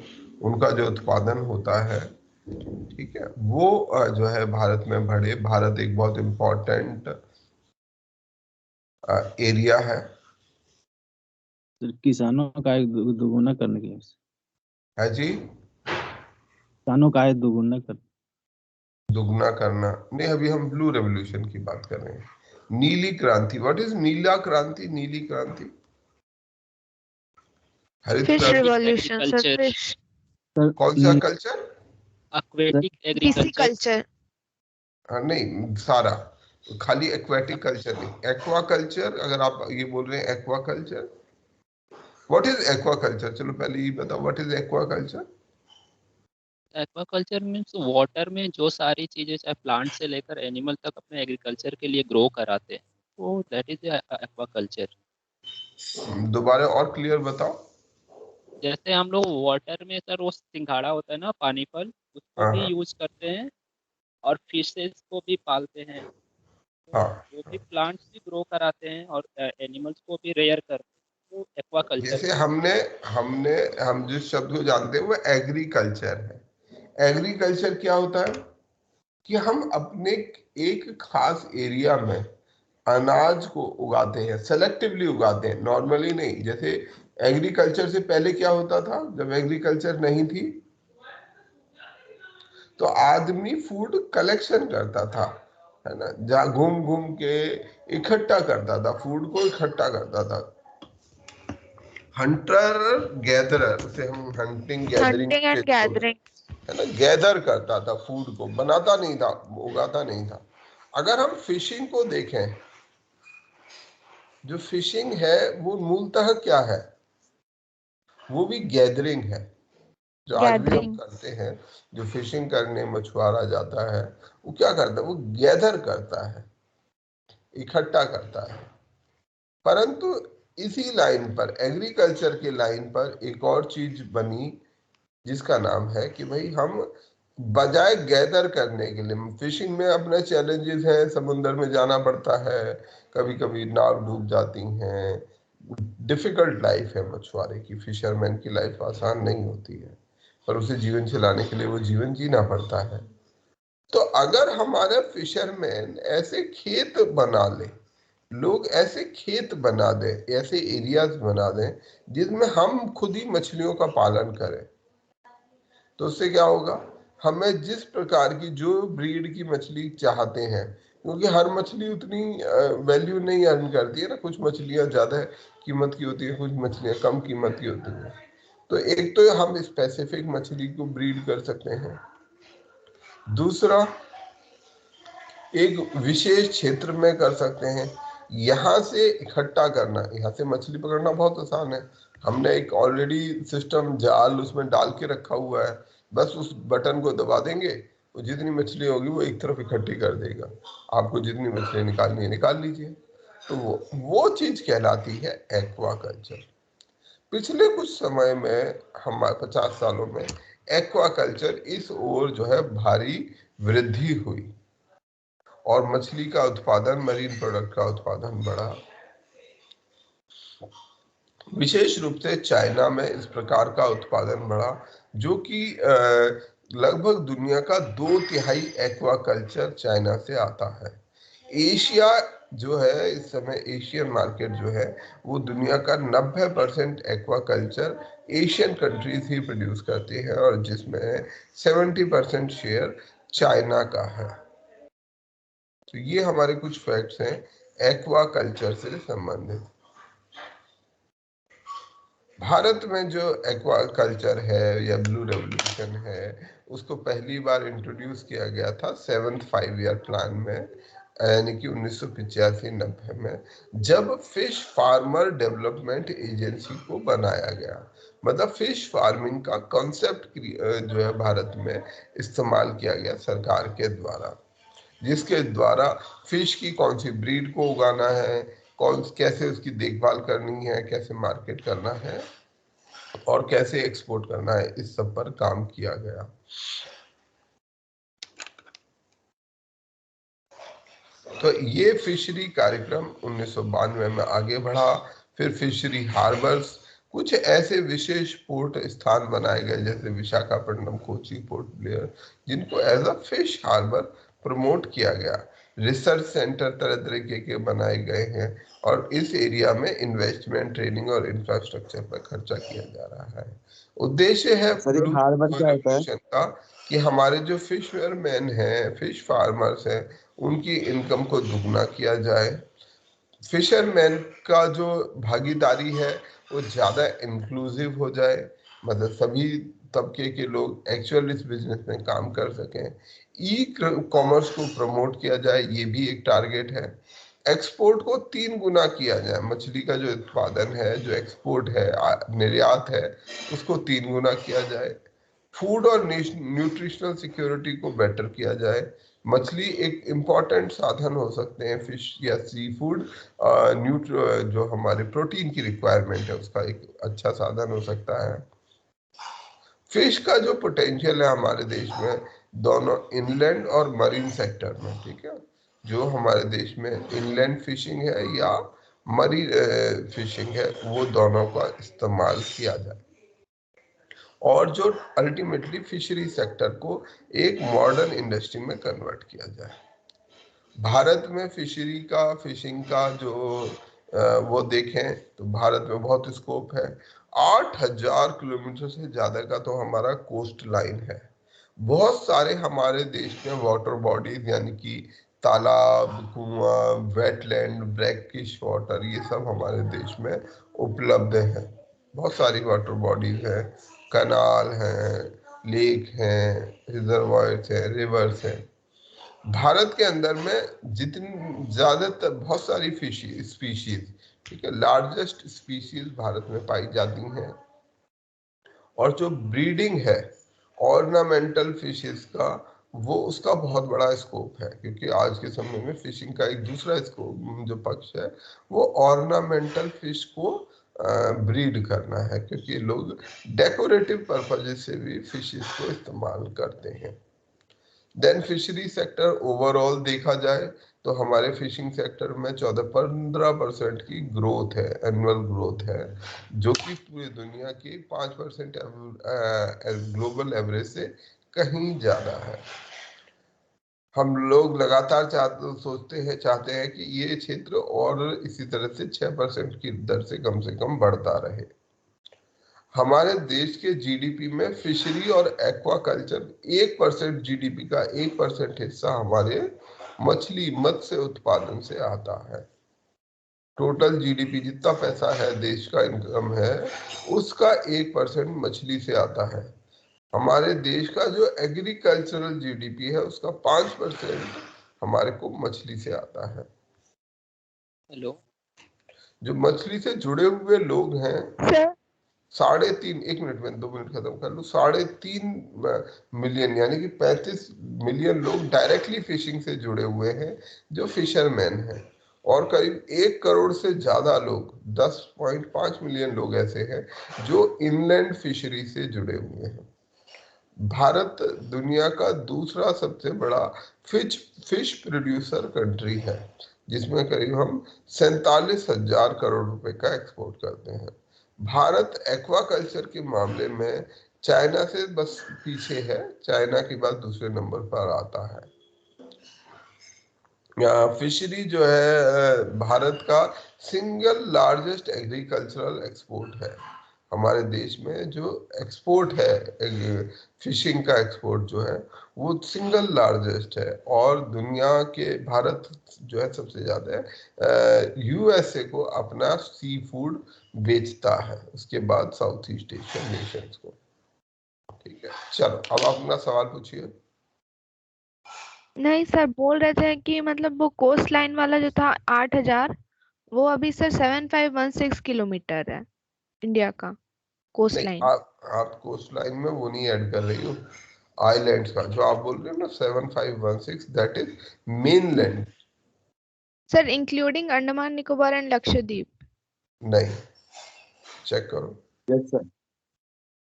उनका जो उत्पादन होता है, ठीक है, वो जो है भारत में बढ़े। भारत एक बहुत इम्पोर्टेंट एरिया है। किसानों का आय दोगुना करने के लिए। है जी, किसानों का आय दोगुना कर। दुगना करना नहीं, अभी हम ब्लू रेवोल्यूशन की बात कर रहे हैं। नीली क्रांति, व्हाट इज नीला क्रांति? नीली क्रांति, हरित फिश क्रांति, रिवॉल्यूशन सर, एग्रीकल्चर, फिश। कौन सा कल्चर? Aquatic agriculture. फिशिकल्चर। नहीं, सारा, खाली एक्वेटिक कल्चर नहीं, एक्वा कल्चर। अगर आप ये बोल रहे हैं aqua culture, what is aqua culture? चलो पहले ये बताओ, what is aqua culture? Aquaculture means water में जो सारी चीजें चाहे प्लांट से लेकर एनिमल तक अपने एग्रीकल्चर के लिए ग्रो कराते हैं, वो दैट इज एक्वाकल्चर। दोबारा और क्लियर बताओ। जैसे हम लोग वाटर में सर वो सिंघाड़ा होता है ना, पानी फल, उसको हाँ भी हाँ यूज करते हैं और फिशेस को भी पालते हैं। तो हाँ। वो भी प्लांट्स भी ग्रो कराते हैं और एनिमल्स को भी रेयर करते हैं, तो एक्वाकल्चर जैसे में। हमने हमने हम जिस शब्द को जानते हैं वो एग्रीकल्चर है। एग्रीकल्चर क्या होता है कि हम अपने एक खास एरिया में अनाज को उगाते हैं, सेलेक्टिवली उगाते हैं, नॉर्मली नहीं। जैसे एग्रीकल्चर से पहले क्या होता था, जब एग्रीकल्चर नहीं थी तो आदमी फूड कलेक्शन करता था, है ना, जहाँ घूम घूम के इकट्ठा करता था, फूड को इकट्ठा करता था। हंटर गैदरर, उसे हम हंटिंग गैदरिंग हंटिंग के एंड थ्रू, गैदरिंग। है ना, गैदर करता था फूड को, बनाता नहीं था, उगाता नहीं था। अगर हम फिशिंग को देखें, जो फिशिंग है वो मूलतः क्या है? वो भी गैदरिंग है। जो आज भी हम गैदरिंग। करते हैं, जो फिशिंग करने मछुआरा जाता है, वो क्या करता है? वो गैदर करता है, इकट्ठा करता है। परंतु इसी लाइन पर, एग्रीकल्चर के लाइन पर एक और चीज बनी जिसका नाम है कि भाई हम बजाय गैदर करने के लिए, फिशिंग में अपने चैलेंजेस हैं, समुद्र में जाना पड़ता है, कभी कभी नाव डूब जाती हैं, डिफिकल्ट लाइफ है मछुआरे की, फिशरमैन की लाइफ आसान नहीं होती है, पर उसे जीवन चलाने के लिए वो जीवन जीना पड़ता है। तो अगर हमारे फिशरमैन ऐसे खेत बना ले, लोग ऐसे खेत बना दें, ऐसे एरियाज बना दें जिसमें हम खुद ही मछलियों का पालन करें, तो उससे क्या होगा? हमें जिस प्रकार की जो ब्रीड की मछली चाहते हैं, क्योंकि हर मछली उतनी वैल्यू नहीं अर्न करती है ना, कुछ मछलियां ज्यादा कीमत की होती है, कुछ मछलियां कम कीमत की होती है। तो एक तो हम स्पेसिफिक मछली को ब्रीड कर सकते हैं, दूसरा एक विशेष क्षेत्र में कर सकते हैं। यहाँ से इकट्ठा करना, यहाँ से मछली पकड़ना बहुत आसान है, हमने एक ऑलरेडी सिस्टम जाल उसमें डाल के रखा हुआ है, बस उस बटन को दबा देंगे, वो जितनी मछली होगी वो एक तरफ इकट्ठी कर देगा, आपको जितनी मछली निकालनी है निकाल लीजिए। तो वो चीज कहलाती है एक्वाकल्चर। पिछले कुछ समय में, हमारे 50 सालों में एक्वाकल्चर इस ओर जो है भारी वृद्धि हुई, और मछली का उत्पादन, मरीन प्रोडक्ट का उत्पादन बढ़ा। विशेष रूप से चाइना में इस प्रकार का उत्पादन बढ़ा, जो कि लगभग दुनिया का 2/3 एक्वाकल्चर चाइना से आता है। एशिया जो है, इस समय एशियन मार्केट जो है वो दुनिया का 90% एक्वाकल्चर एशियन कंट्रीज ही प्रोड्यूस करती है, और जिसमें 70% शेयर चाइना का है। तो ये हमारे कुछ फैक्ट्स हैं एक्वाकल्चर से संबंधित। भारत में जो एक्वाकल्चर है या ब्लू रेवोल्यूशन है, उसको पहली बार इंट्रोड्यूस किया गया था 7th 5-year प्लान में, यानी कि 1985-90 में, जब फिश फार्मर डेवलपमेंट एजेंसी को बनाया गया। मतलब फिश फार्मिंग का कॉन्सेप्ट जो है भारत में इस्तेमाल किया गया सरकार के द्वारा, जिसके द्वारा फिश की कौन सी ब्रीड को उगाना है, कैसे उसकी देखभाल करनी है, कैसे मार्केट करना है और कैसे एक्सपोर्ट करना है, इस सब पर काम किया गया। तो ये फिशरी कार्यक्रम 1992 में आगे बढ़ा। फिर फिशरी हार्बर्स, कुछ ऐसे विशेष पोर्ट स्थान बनाए गए जैसे विशाखापट्टनम, कोची, पोर्ट ब्लेयर, जिनको as a fish harbour promote किया गया। रिसर्च सेंटर तरह तरीके के बनाए गए हैं, और इस एरिया में इन्वेस्टमेंट, ट्रेनिंग और इंफ्रास्ट्रक्चर पर खर्चा किया जा रहा है। उद्देश्य है ब्लू रेवोल्यूशन का कि हमारे जो फिशरमैन हैं, फिश फार्मर्स हैं, उनकी इनकम को दुगना किया जाए। फिशरमैन का जो भागीदारी है वो ज़्यादा इंक्लूसिव हो जाए, मतलब सभी तबके के लोग एक्चुअल इस बिजनेस में काम कर सकें। ई कॉमर्स को प्रमोट किया जाए, ये भी एक टारगेट है। एक्सपोर्ट को 3 गुना किया जाए, मछली का जो उत्पादन है, जो एक्सपोर्ट है, निर्यात है, उसको 3 गुना किया जाए। फूड और न्यूट्रिशनल सिक्योरिटी को बेटर किया जाए। मछली एक इम्पॉर्टेंट साधन हो सकते हैं, फिश या सी फूड जो हमारे प्रोटीन की रिक्वायरमेंट है उसका एक अच्छा साधन हो सकता है। फिश का जो पोटेंशियल है हमारे देश में, दोनों इनलैंड और मरीन सेक्टर में, ठीक है, जो हमारे देश में इनलैंड फिशिंग है या मरीन फिशिंग है, वो दोनों का इस्तेमाल किया जाए, और जो अल्टीमेटली फिशरी सेक्टर को एक मॉडर्न इंडस्ट्री में कन्वर्ट किया जाए। भारत में फिशिंग का जो वो देखें तो भारत में बहुत स्कोप है। 8000 किलोमीटर से ज्यादा का तो हमारा कोस्ट लाइन है। बहुत सारे हमारे देश में वाटर बॉडीज, यानी कि तालाब, कुआं, वेटलैंड, ब्रैकिश वाटर, ये सब हमारे देश में उपलब्ध है। बहुत सारी वाटर बॉडीज हैं, कनाल हैं, लेक हैं, रिजर्वायर्स हैं, रिवर्स हैं। भारत के अंदर में जितनी ज्यादातर बहुत सारी फिश स्पीशीज, ठीक है, लार्जेस्ट स्पीशीज भारत में पाई जाती हैं, और जो ब्रीडिंग है ऑर्नामेंटल फिशेस का, वो उसका बहुत बड़ा स्कोप है, क्योंकि आज के समय में फिशिंग का एक दूसरा स्कोप जो पक्ष है वो ऑर्नामेंटल फिश को ब्रीड करना है, क्योंकि लोग डेकोरेटिव पर्पज से भी फिशेस को इस्तेमाल करते हैं। देन फिशरी सेक्टर ओवरऑल देखा जाए तो हमारे फिशिंग सेक्टर में 14-15% की ग्रोथ है, एनुअल ग्रोथ है, जो कि पूरी दुनिया की 5% ग्लोबल एवरेज से कहीं ज्यादा है। हम लोग लगातार चाहते हैं कि ये क्षेत्र और इसी तरह से 6% की दर से कम बढ़ता रहे। हमारे देश के जीडीपी में फिशरी और एक्वाकल्चर 1% जीडीपी का 1% हिस्सा हमारे मत्स्य उत्पादन से आता है। टोटल जीडीपी जितना पैसा है, देश का इनकम है, उसका 1% मछली से आता है। हमारे देश का जो एग्रीकल्चरल जीडीपी है उसका 5% हमारे को मछली से आता है। हेलो, जो मछली से जुड़े हुए लोग हैं, 3.5, 1 मिनट में 2 मिनट खत्म कर लूँ, 3.5 मिलियन यानी कि 35 मिलियन लोग डायरेक्टली फिशिंग से जुड़े हुए हैं जो फिशरमैन हैं, और करीब 1 करोड़ से ज्यादा लोग, 10.5 मिलियन लोग ऐसे हैं जो इनलैंड फिशरी से जुड़े हुए हैं। भारत दुनिया का दूसरा सबसे बड़ा फिश प्रोड्यूसर कंट्री है, जिसमें करीब हम 47,000 करोड़ रुपए का एक्सपोर्ट करते हैं। भारत एक्वाकल्चर के मामले में चाइना से बस पीछे है, चाइना के बाद दूसरे नंबर पर आता है। फिशरी जो है भारत का सिंगल लार्जेस्ट एग्रीकल्चरल एक्सपोर्ट है। हमारे देश में जो एक्सपोर्ट है, फिशिंग का एक्सपोर्ट जो है वो सिंगल लार्जेस्ट है, और दुनिया के भारत जो है सबसे ज्यादा है। यूएसए को अपना सी फूड बेचता है, उसके बाद साउथ ईस्ट एशियन नेशंस को। ठीक है, चलो अब आप अपना सवाल पूछिए। नहीं सर, बोल रहे थे कि मतलब वो कोस्ट लाइन वाला जो था 8,000, वो अभी सर 7516 किलोमीटर है इंडिया का कोस्ट नहीं, लाइन। आप कोस्ट लाइन में वो नहीं ऐड कर रही हो, आइलैंड्स का जो आप बोल रहे हो ना 7516, that is mainland. Sir including Andaman Nicobar and Lakshadweep. नहीं, चेक करो। Yes sir.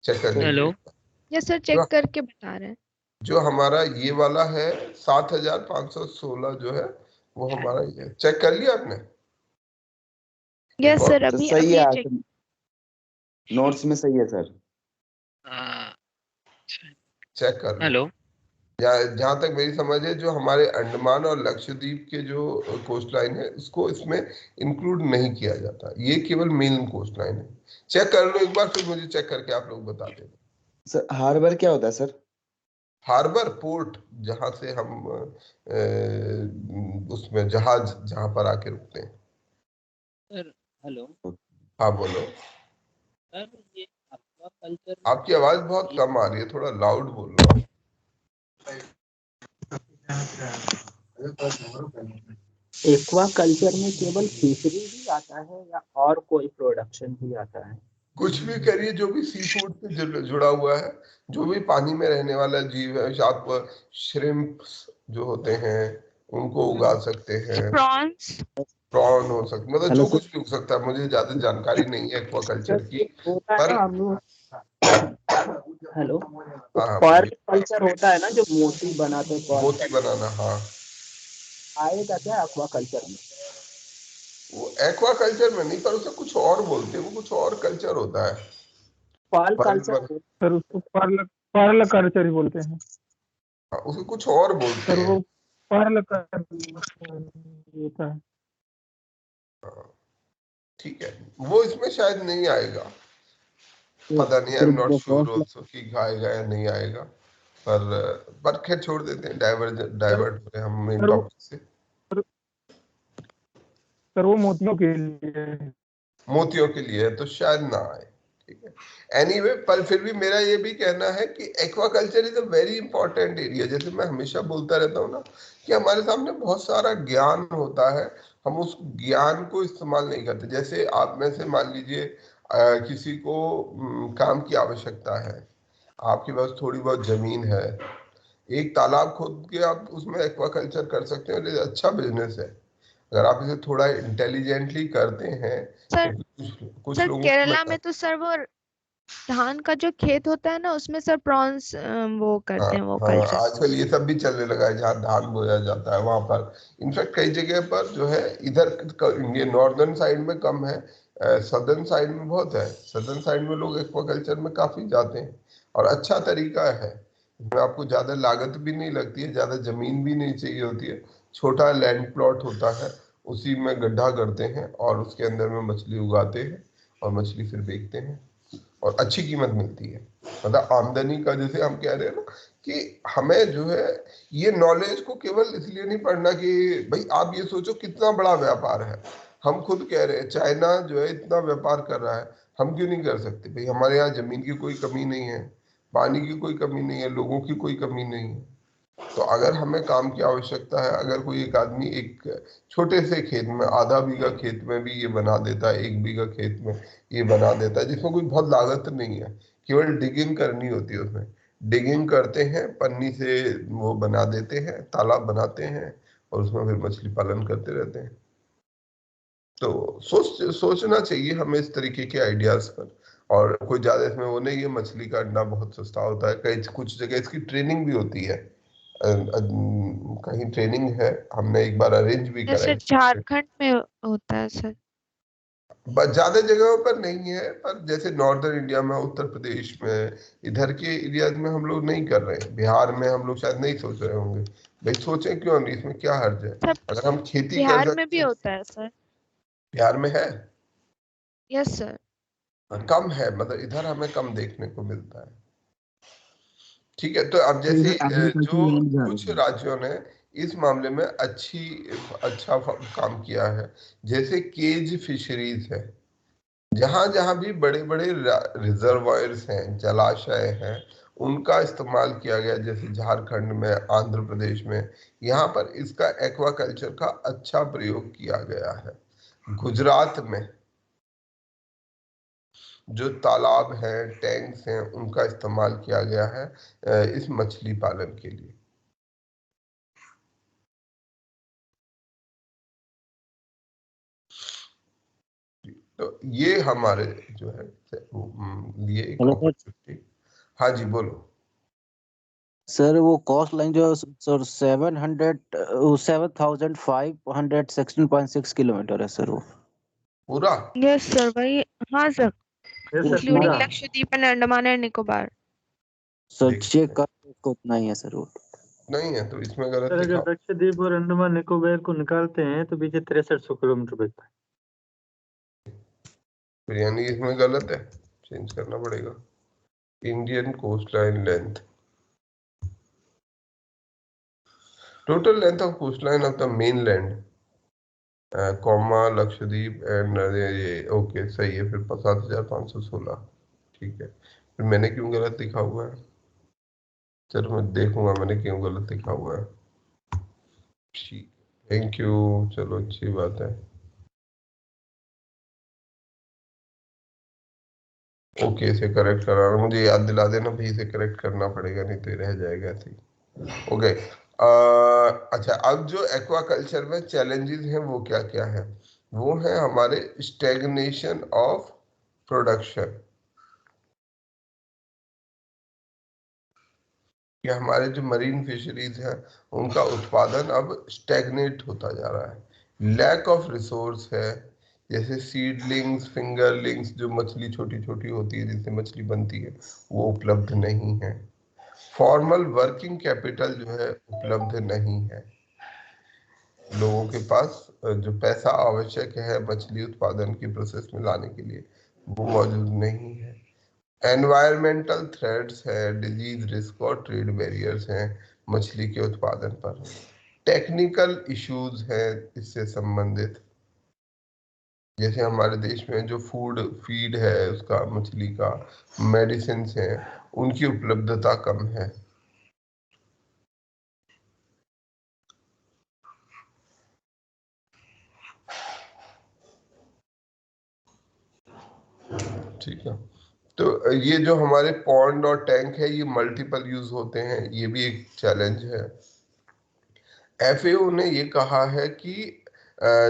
चेक करने हेलो। यस सर, चेक करके बता रहे हैं। जो हमारा ये वाला है 7,516 जो है वो हमारा ये चेक कर लिया आपने? यस सर, अभी सही है, चेक। नोट्स में सही है सर। चेक कर लो। हेलो। जहाँ तक मेरी समझ है, जो हमारे अंडमान और लक्षद्वीप के जो कोस्ट लाइन है उसको इसमें इंक्लूड नहीं किया जाता, ये केवल मेन कोस्ट लाइन है। चेक कर लो एक बार, फिर मुझे चेक करके आप लोग बता देना। सर हार्बर क्या होता है सर? हार्बर पोर्ट, जहां से हम उसमें जहाज जहां पर आके रुकते हैं। Sir hello. हाँ बोलो। सर ये एक्वाकल्चर आपकी आवाज बहुत कम आ रही है, थोड़ा लाउड बोलो। एक्वाकल्चर में केवल फिशरी ही आता है या और कोई प्रोडक्शन भी आता है? कुछ भी करिए, जो भी सी फूड से जुड़ा हुआ है, जो भी पानी में रहने वाला जीव है, आप श्रिम्प्स जो होते हैं उनको उगा सकते हैं, प्रॉन्स। प्रॉन हो सकते, मतलब हेलो जो सर। कुछ भी उग सकता है। मुझे ज्यादा जानकारी नहीं है एक्वाकल्चर सर की, एक होता है पर ना हम लोग, हेलो, हाँ पर्ल बोलिए। कल्चर होता है ना जो मोती बनाते हैं पर्ल मोती कल्चर, बनाना, हाँ। आएगा क्या एक्वाकल्चर में? वो एक्वाकल्चर में नहीं, पर उसे कुछ और बोलते हैं, वो कुछ और कल्चर होता है। पर्ल पर्ल कल्चर सर उसको पर्ल कल्चर ही बोलते हैं उसे कुछ और बोलते सर। हैं। वो पर्ल होता है। ठीक है, वो इसमें शायद नहीं आएगा, पता नहीं, I am not sure also कि आएगा या नहीं आएगा। पर खैर छोड़ देते हैं, डाइवर्ट हो रहे हैं हम मेन सर वो टॉपिक से। सर वो मोतियों के लिए। मोतियों के लिए है तो शायद ना आए। ठीक है, एनीवे, पर फिर भी मेरा ये भी कहना है कि aquaculture is a very important area. जैसे मैं हमेशा बोलता रहता हूँ ना कि हमारे सामने बहुत सारा ज्ञान होता है, हम उस ज्ञान को इस्तेमाल नहीं करते। जैसे आप में से मान लीजिए किसी को काम की आवश्यकता है, आपके पास थोड़ी बहुत जमीन है, एक तालाब खोद के आप उसमें एक्वाकल्चर कर सकते हैं, और ये अच्छा बिजनेस है अगर आप इसे थोड़ा इंटेलिजेंटली करते हैं। सर तो कुछ सर लोगों को केरला में तो सर वो धान का जो खेत होता है ना, उसमें सर प्रॉन्स वो हाँ करते हैं वो हाँ, कल्चर। आजकल ये सब भी चलने लगा है, जहाँ धान बोया जाता है वहां पर। इनफैक्ट कई जगह पर जो है, इधर इंडिया नॉर्दर्न साइड में कम है, सदर्न साइड में बहुत है। सदर्न साइड में लोग एक्वाकल्चर में काफी जाते हैं, और अच्छा तरीका है। इसमें आपको ज्यादा लागत भी नहीं लगती है, ज्यादा जमीन भी नहीं चाहिए होती है, छोटा लैंड प्लॉट होता है, उसी में गड्ढा करते हैं और उसके अंदर में मछली उगाते हैं, और मछली फिर बेचते हैं, और अच्छी कीमत मिलती है। मतलब आमदनी का, जैसे हम कह रहे हैं ना कि हमें जो है ये नॉलेज को केवल इसलिए नहीं पढ़ना कि भाई आप ये सोचो कितना बड़ा व्यापार है। हम खुद कह रहे हैं चाइना जो है इतना व्यापार कर रहा है, हम क्यों नहीं कर सकते? भाई हमारे यहाँ जमीन की कोई कमी नहीं है, पानी की कोई कमी नहीं है, लोगों की कोई कमी नहीं है। तो अगर हमें काम की आवश्यकता है, अगर कोई एक आदमी एक छोटे से खेत में, आधा बीघा खेत में भी ये बना देता है, 1 बीघा खेत में ये बना देता है, जिसमें कोई बहुत लागत नहीं है, केवल डिगिंग करनी होती है, उसमें डिगिंग करते हैं, पन्नी से वो बना देते हैं, तालाब बनाते हैं, और उसमें फिर मछली पालन करते रहते हैं। तो सोचना चाहिए हमें इस तरीके के आइडियाज पर। और कोई ज्यादा इसमें वो नहीं है, मछली का अंडा बहुत सस्ता होता है, कई कुछ जगह इसकी ट्रेनिंग भी होती है, कहीं ट्रेनिंग है, हमने एक बार अरेंज भी करा जैसे है। झारखंड में होता है सर। बस ज्यादा जगहों पर नहीं है, पर जैसे नॉर्दर्न इंडिया में, उत्तर प्रदेश में, इधर के एरिया में हम लोग नहीं कर रहे हैं, बिहार में हम लोग शायद नहीं सोच रहे होंगे। भाई सोचें क्यों नहीं, इसमें क्या हर्ज है, सब अगर हम खेती कर बिहार में भी सकते हैं। होता है सर। बिहार में है, यस सर। कम है, मतलब इधर हमें कम देखने को मिलता है। ठीक है, तो अब तो जैसे इधर एग्रीकल्चर जो लैंड ज्यादा कुछ है। राज्यों ने इस मामले में अच्छा काम किया है, जैसे केज फिशरीज है, जहां जहां भी बड़े बड़े रिजर्वायर्स हैं, जलाशय हैं, उनका इस्तेमाल किया गया, जैसे झारखंड में, आंध्र प्रदेश में, यहाँ पर इसका एक्वाकल्चर का अच्छा प्रयोग किया गया है। गुजरात में जो तालाब हैं, टैंक्स हैं, उनका इस्तेमाल किया गया है इस मछली पालन के लिए। तो ये हमारे जो है लिए एक हेलो सर। अपॉर्चुनिटी। हाँ जी बोलो। सर वो कॉस्ट लाइन जो सर 7,516.6 किलोमीटर है सर वो। पूरा यस सर वही। हाँ सर, यस सर इंक्लूडिंग पूरा। Lakshadweep and Andaman and Nicobar. Sir देखते चेक हैं, कर उसको उतना ही है सर वो। नहीं है तो इसमें गलत सर लिखा। अगर लक्षद्वीप और अंडमान निकोबार को निकालते हैं तो पीछे 6300 किलोमीटर बचता है। फिर यानी इसमें गलत है, चेंज करना पड़ेगा। Indian coast line length, total length of coast line of the mainland, comma Lakshadweep and ये ओके सही है, फिर 7,516। ठीक है, फिर मैंने क्यों गलत लिखा हुआ है, चलो मैं देखूंगा मैंने क्यों गलत लिखा हुआ है। ठीक, थैंक यू, चलो अच्छी बात है। ओके, इसे करेक्ट कराना, मुझे याद दिला देना भाई, इसे करेक्ट करना पड़ेगा, नहीं तो ये रह जाएगा ऐसे ही। ओके, अच्छा, अब जो एक्वाकल्चर में चैलेंजेस हैं वो क्या क्या है, वो है हमारे स्टेगनेशन ऑफ प्रोडक्शन, कि हमारे जो मरीन फिशरीज हैं उनका उत्पादन अब स्टेगनेट होता जा रहा है। लैक ऑफ रिसोर्स है, जैसे सीडलिंग्स, फिंगरलिंग्स, जो मछली छोटी छोटी होती है जिससे मछली बनती है, वो उपलब्ध नहीं है। फॉर्मल वर्किंग कैपिटल जो है उपलब्ध नहीं है, लोगों के पास जो पैसा आवश्यक है मछली उत्पादन की प्रोसेस में लाने के लिए, वो मौजूद नहीं है। एनवायरमेंटल थ्रेट्स है, डिजीज रिस्क और ट्रेड बैरियर्स हैं मछली के उत्पादन पर। टेक्निकल इश्यूज हैं इससे संबंधित, जैसे हमारे देश में जो फूड फीड है उसका, मछली का, मेडिसिन है, उनकी उपलब्धता कम है। ठीक है, तो ये जो हमारे पॉन्ड और टैंक है, ये मल्टीपल यूज होते हैं, ये भी एक चैलेंज है। एफएओ ने ये कहा है कि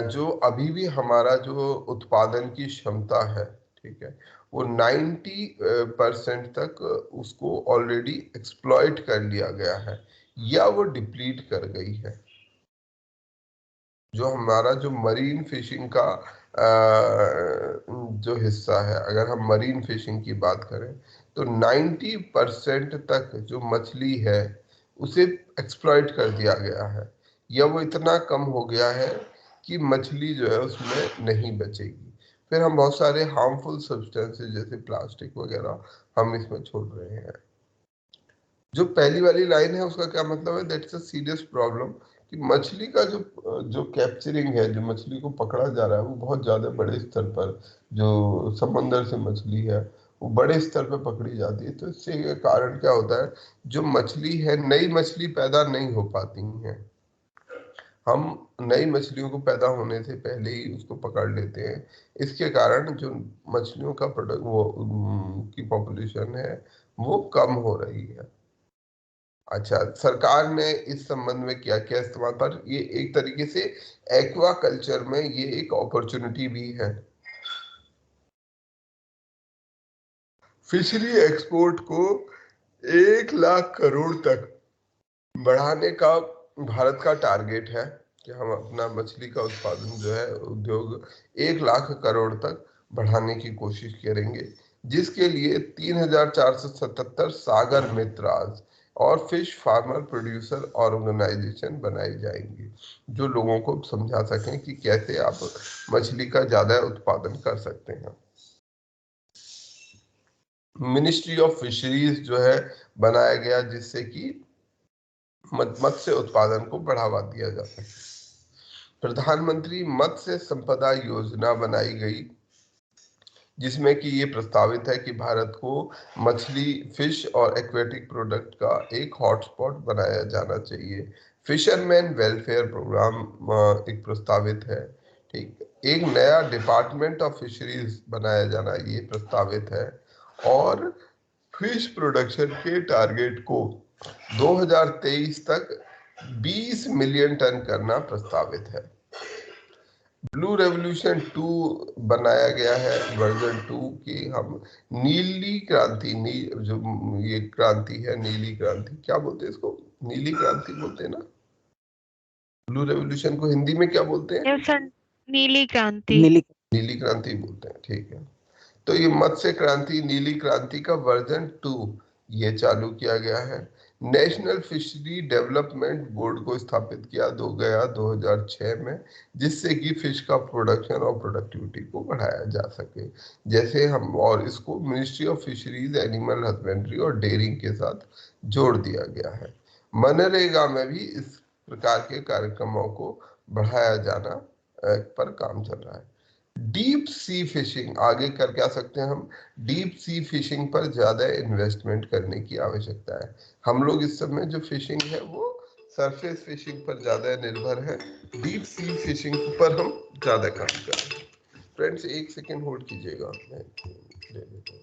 जो अभी भी हमारा जो उत्पादन की क्षमता है, ठीक है, वो 90% तक उसको ऑलरेडी एक्सप्लॉइट कर लिया गया है, या वो डिप्लीट कर गई है। जो हमारा जो मरीन फिशिंग का जो हिस्सा है, अगर हम मरीन फिशिंग की बात करें, तो 90% तक जो मछली है उसे एक्सप्लॉइट कर दिया गया है, या वो इतना कम हो गया है कि मछली जो है उसमें नहीं बचेगी। फिर हम बहुत सारे हार्मफुल सब्सटेंसेस जैसे प्लास्टिक वगैरह हम इसमें छोड़ रहे हैं। जो पहली वाली लाइन है उसका क्या मतलब है, दैट्स अ सीरियस प्रॉब्लम, कि मछली का जो जो कैप्चरिंग है, जो मछली को पकड़ा जा रहा है, वो बहुत ज्यादा बड़े स्तर पर, जो समंदर से मछली है वो बड़े स्तर पर पकड़ी जाती है। तो इससे ये कारण क्या होता है, जो मछली है, नई मछली पैदा नहीं हो पाती हैं, हम नई मछलियों को पैदा होने से पहले ही उसको पकड़ लेते हैं। इसके कारण जो मछलियों का प्रोडक्ट वो की पॉपुलेशन है वो कम हो रही है। अच्छा, सरकार ने इस संबंध में क्या क्या इस्तेमाल, पर ये एक तरीके से एक्वा कल्चर में ये एक अपॉर्चुनिटी भी है। फिशरी एक्सपोर्ट को 1 लाख करोड़ तक बढ़ाने का भारत का टारगेट है कि हम अपना मछली का उत्पादन जो है उद्योग 1 लाख करोड़ तक बढ़ाने की कोशिश करेंगे, जिसके लिए 3,477 सागर मित्रास और फिश फार्मर प्रोड्यूसर ऑर्गेनाइजेशन बनाई जाएंगी, जो लोगों को समझा सकें कि कैसे आप मछली का ज्यादा उत्पादन कर सकते हैं। मिनिस्ट्री ऑफ फिशरीज जो है बनाया गया, जिससे कि मत्स्य उत्पादन को बढ़ावा दिया जा सके। प्रधानमंत्री मत्स्य संपदा योजना बनाई गई, जिसमें कि ये प्रस्तावित है कि भारत को मछली, फिश और एक्वेटिक प्रोडक्ट का एक हॉटस्पॉट बनाया जाना चाहिए। फिशरमैन वेलफेयर प्रोग्राम एक प्रस्तावित है। ठीक, एक नया डिपार्टमेंट ऑफ फिशरीज बनाया जाना ये प्रस्तावित है, और फिश प्रोडक्शन के टारगेट को 2023 तक 20 मिलियन टन करना प्रस्तावित है। ब्लू रेवोल्यूशन 2 बनाया गया है, वर्जन 2 की हम नीली क्रांति, जो ये क्रांति है नीली क्रांति, क्या बोलते हैं इसको, नीली क्रांति बोलते हैं ना, ब्लू रेवोल्यूशन को हिंदी में क्या बोलते हैं? नीली क्रांति। नीली क्रांति बोलते हैं, ठीक है। तो ये मत्स्य क्रांति, नीली क्रांति का वर्जन 2 ये चालू किया गया है। नेशनल फिशरी डेवलपमेंट बोर्ड को स्थापित किया गया 2006 में, जिससे कि फिश का प्रोडक्शन और प्रोडक्टिविटी को बढ़ाया जा सके। जैसे हम, और इसको ministry of fisheries, animal husbandry और डेयरिंग के साथ जोड़ दिया गया है। मनरेगा में भी इस प्रकार के कार्यक्रमों को बढ़ाया जाना पर काम चल रहा है। डीप सी फिशिंग, आगे कर क्या सकते हैं हम, डीप सी फिशिंग पर ज्यादा इन्वेस्टमेंट करने की आवश्यकता है। हम लोग इस समय जो फिशिंग है वो सरफेस फिशिंग पर ज्यादा निर्भर है, डीप सी फिशिंग पर हम ज्यादा काम कर रहे हैं। फ्रेंड्स, 1 सेकेंड होल्ड कीजिएगा, मैं ले लेता हूँ।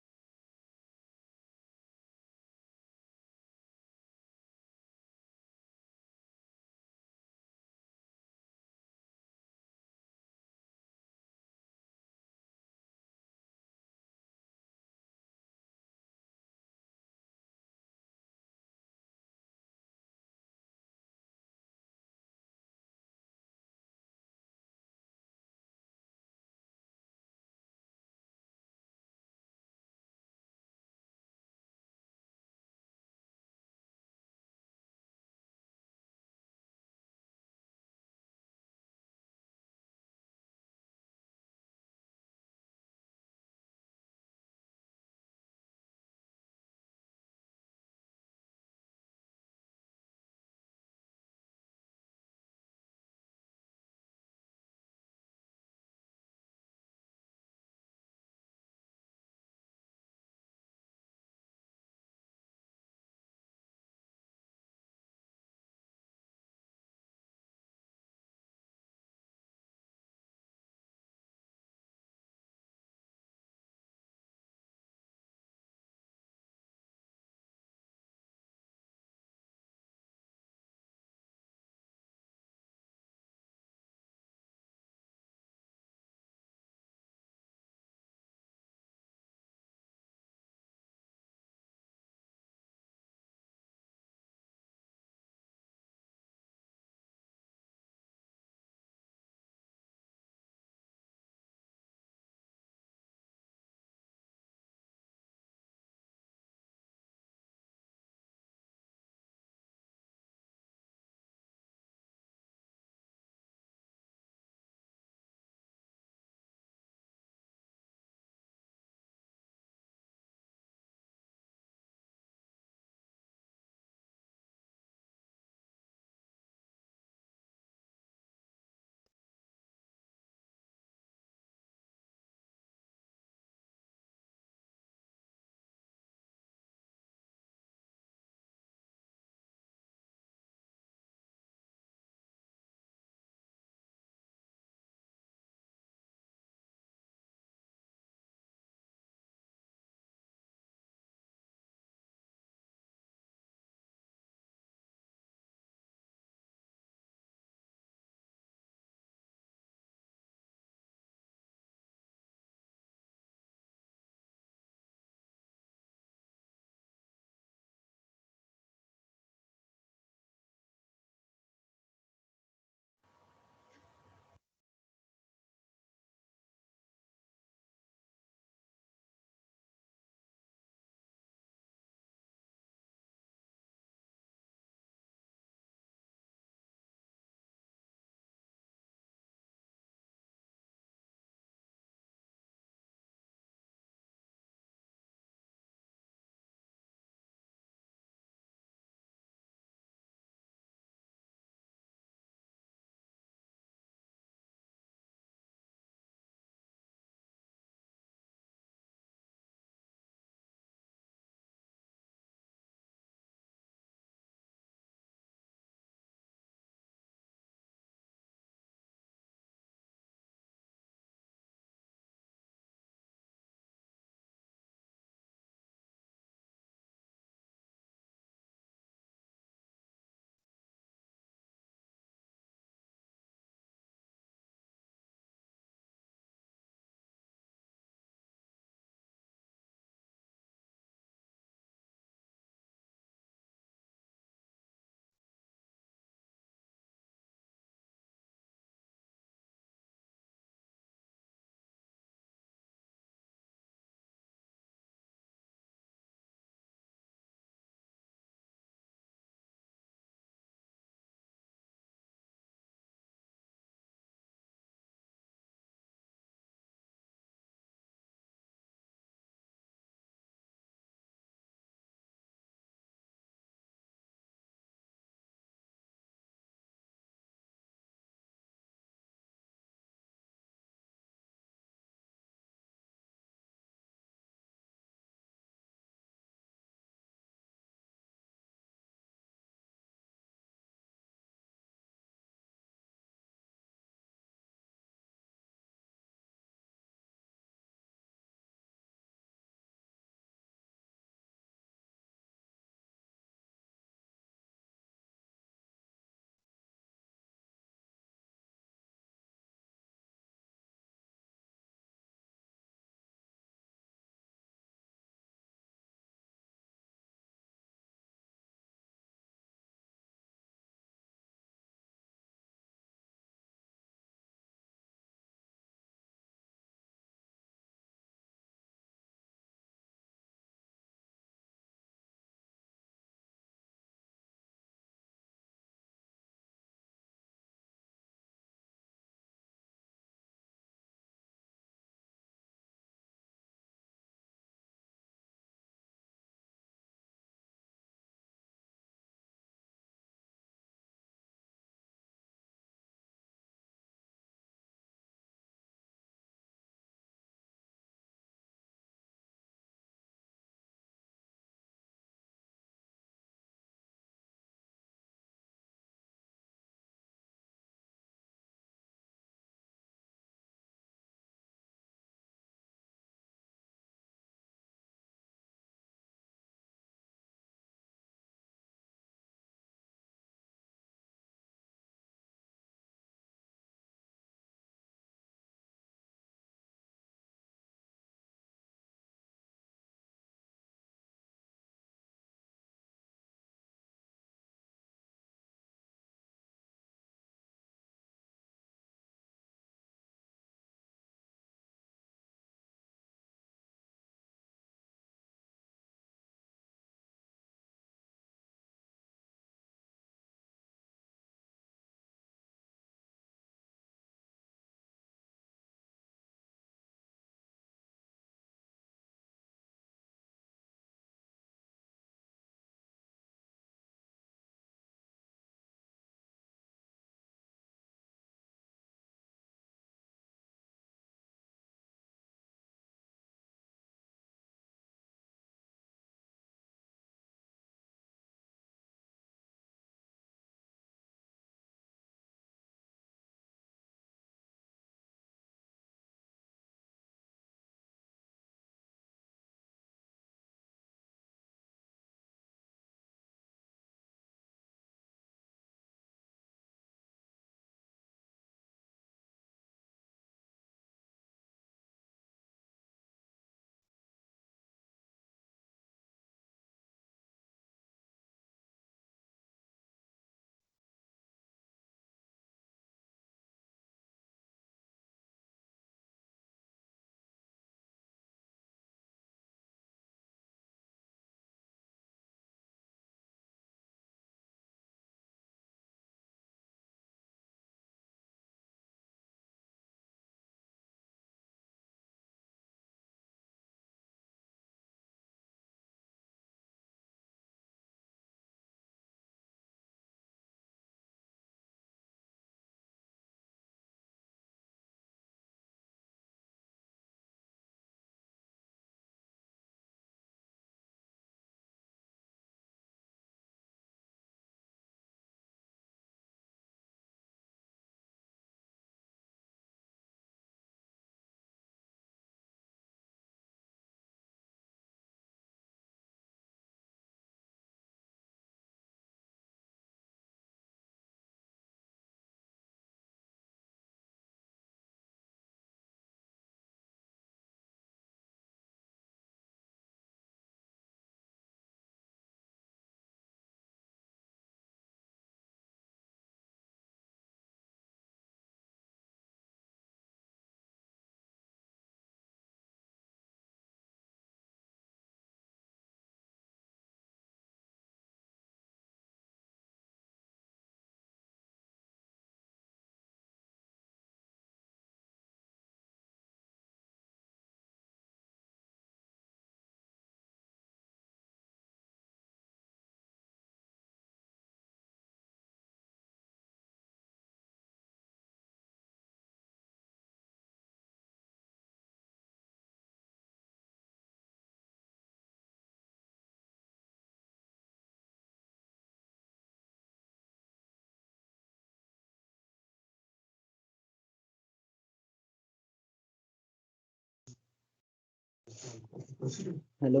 हेलो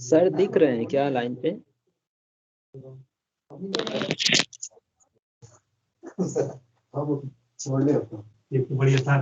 सर, दिख रहे हैं क्या लाइन पे? बढ़िया था।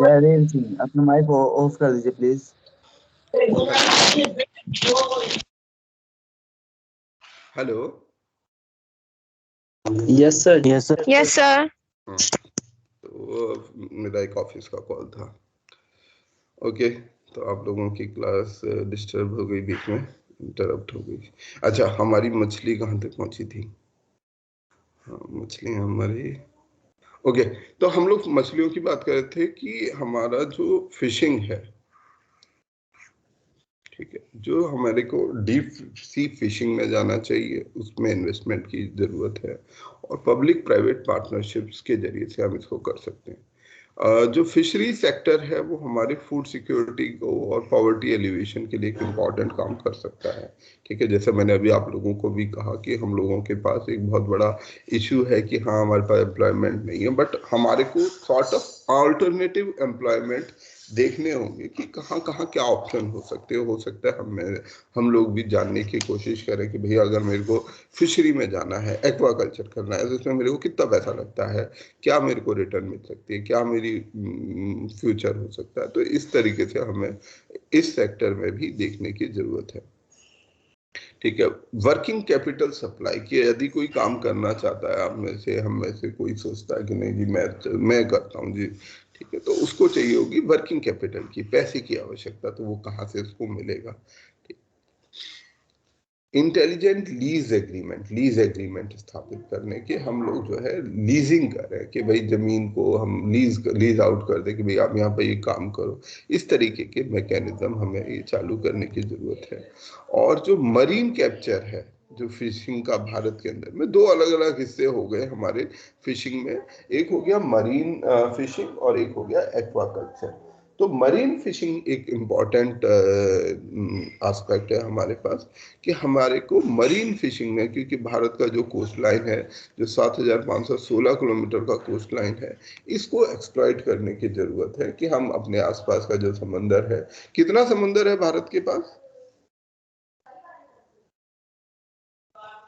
जयदेव सिंह, अपना माइक ऑफ कर दीजिए please. Hello. Yes sir. Yes sir. Yes sir. तो मेरा एक ऑफिस का कॉल था। ओके, तो आप लोगों की क्लास डिस्टर्ब हो गई, बीच में इंटरप्ट हो गई। अच्छा, हमारी मछली कहाँ तक पहुंची थी? हाँ, मछली हमारी ओके। तो हम लोग मछलियों की बात कर रहे थे कि हमारा जो फिशिंग है, ठीक है, जो हमारे को डीप सी फिशिंग में जाना चाहिए, उसमें इन्वेस्टमेंट की जरूरत है और पब्लिक प्राइवेट पार्टनरशिप्स के जरिए से हम इसको कर सकते हैं। जो फिशरी सेक्टर है वो हमारी फूड सिक्योरिटी को और पॉवर्टी एलिवेशन के लिए एक इम्पॉर्टेंट काम कर सकता है, ठीक है। जैसे मैंने अभी आप लोगों को भी कहा कि हम लोगों के पास एक बहुत बड़ा इशू है कि हाँ, हमारे पास एम्प्लॉयमेंट नहीं है, बट हमारे को सॉर्ट ऑफ अल्टरनेटिव एम्प्लॉयमेंट देखने होंगे कि कहाँ कहाँ क्या ऑप्शन हो सकता है हम लोग भी जानने की कोशिश करें कि भैया अगर मेरे को फिशरी में जाना है, एक्वाकल्चर करना है, तो इसमें मेरे को कितना पैसा लगता है, क्या मेरे को रिटर्न मिल सकती है, क्या मेरी फ्यूचर हो सकता है। तो इस तरीके से हमें इस सेक्टर में भी देखने की जरूरत है, ठीक है। वर्किंग कैपिटल सप्लाई की यदि कोई काम करना चाहता है, हम में से कोई सोचता है कि नहीं जी मैं करता हूँ जी, ठीक है, तो उसको चाहिए होगी वर्किंग कैपिटल की, पैसे की आवश्यकता, तो वो कहाँ से उसको मिलेगा? इंटेलिजेंट लीज एग्रीमेंट स्थापित करने के हम लोग जो है लीजिंग कर रहे हैं कि भाई जमीन को हम लीज आउट कर दे कि भाई आप यहाँ पे ये काम करो। इस तरीके के मैकेनिज्म हमें ये चालू करने की जरूरत है। और जो मरीन कैप्चर है, जो फिशिंग का भारत के अंदर में दो अलग अलग हिस्से हो गए हमारे फिशिंग में, एक हो गया मरीन फिशिंग और एक हो गया एक्वाकल्चर। तो मरीन फिशिंग एक इम्पॉर्टेंट एस्पेक्ट है हमारे पास कि हमारे को मरीन फिशिंग में, क्योंकि भारत का जो कोस्ट लाइन है, जो 7,516 किलोमीटर का कोस्ट लाइन है, इसको एक्सप्लॉइट करने की जरूरत है कि हम अपने आसपास का जो समंदर है, कितना समंदर है भारत के पास,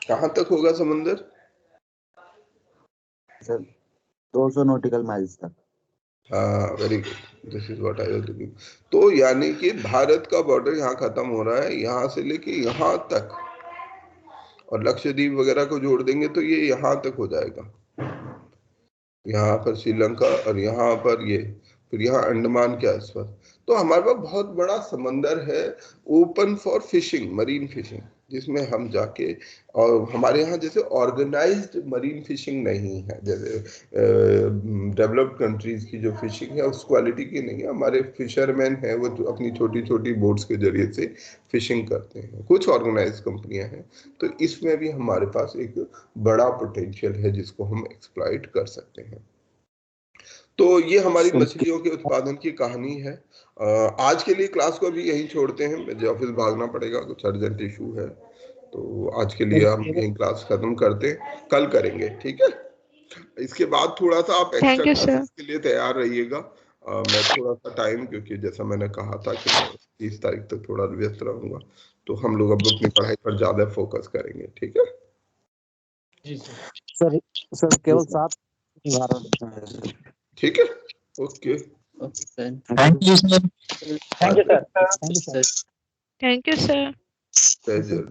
कहां तक होगा समंदर? सर 200 नॉटिकल माइल्स तक। हाँ, very good, this is what I was looking. तो यानी कि भारत का बॉर्डर यहाँ खत्म हो रहा है, यहाँ से लेके यहाँ तक, और लक्षद्वीप वगैरह को जोड़ देंगे तो ये यहाँ तक हो जाएगा। यहाँ पर श्रीलंका और यहाँ पर ये, फिर यहाँ अंडमान के आसपास। तो हमारे पास बहुत बड़ा समंदर है open for fishing, marine fishing. जिसमें हम जाके, और हमारे यहाँ जैसे ऑर्गेनाइज्ड मरीन फिशिंग नहीं है, जैसे डेवलप्ड कंट्रीज की जो फिशिंग है उस क्वालिटी की नहीं है। हमारे फिशरमैन हैं वो जो अपनी छोटी छोटी बोट्स के जरिए से फिशिंग करते हैं, कुछ ऑर्गेनाइज कंपनियां हैं। तो इसमें भी हमारे पास एक बड़ा पोटेंशियल है जिसको हम एक्सप्लॉइट कर सकते हैं। तो ये हमारी मछलियों के उत्पादन की कहानी है। आज के लिए क्लास को भी यहीं छोड़ते हैं, मुझे ऑफिस भागना पड़ेगा, कुछ अर्जेंट इशू है। तो आज के लिए हम यहीं क्लास खत्म करते हैं, कल करेंगे, ठीक है। इसके बाद थोड़ा सा आप एक्स्ट्रा क्लासेस के लिए तैयार रहिएगा। मैं थोड़ा सा टाइम, क्योंकि जैसा मैंने कहा था कि मैं 30 तारीख तक थोड़ा व्यस्त रहूंगा, तो हम लोग अब अपनी पढ़ाई पर ज्यादा फोकस करेंगे, ठीक है जी सर। सर केवल 7 ठीक है, okay, thank you sir. Thank you sir. Thank you sir. जय जय।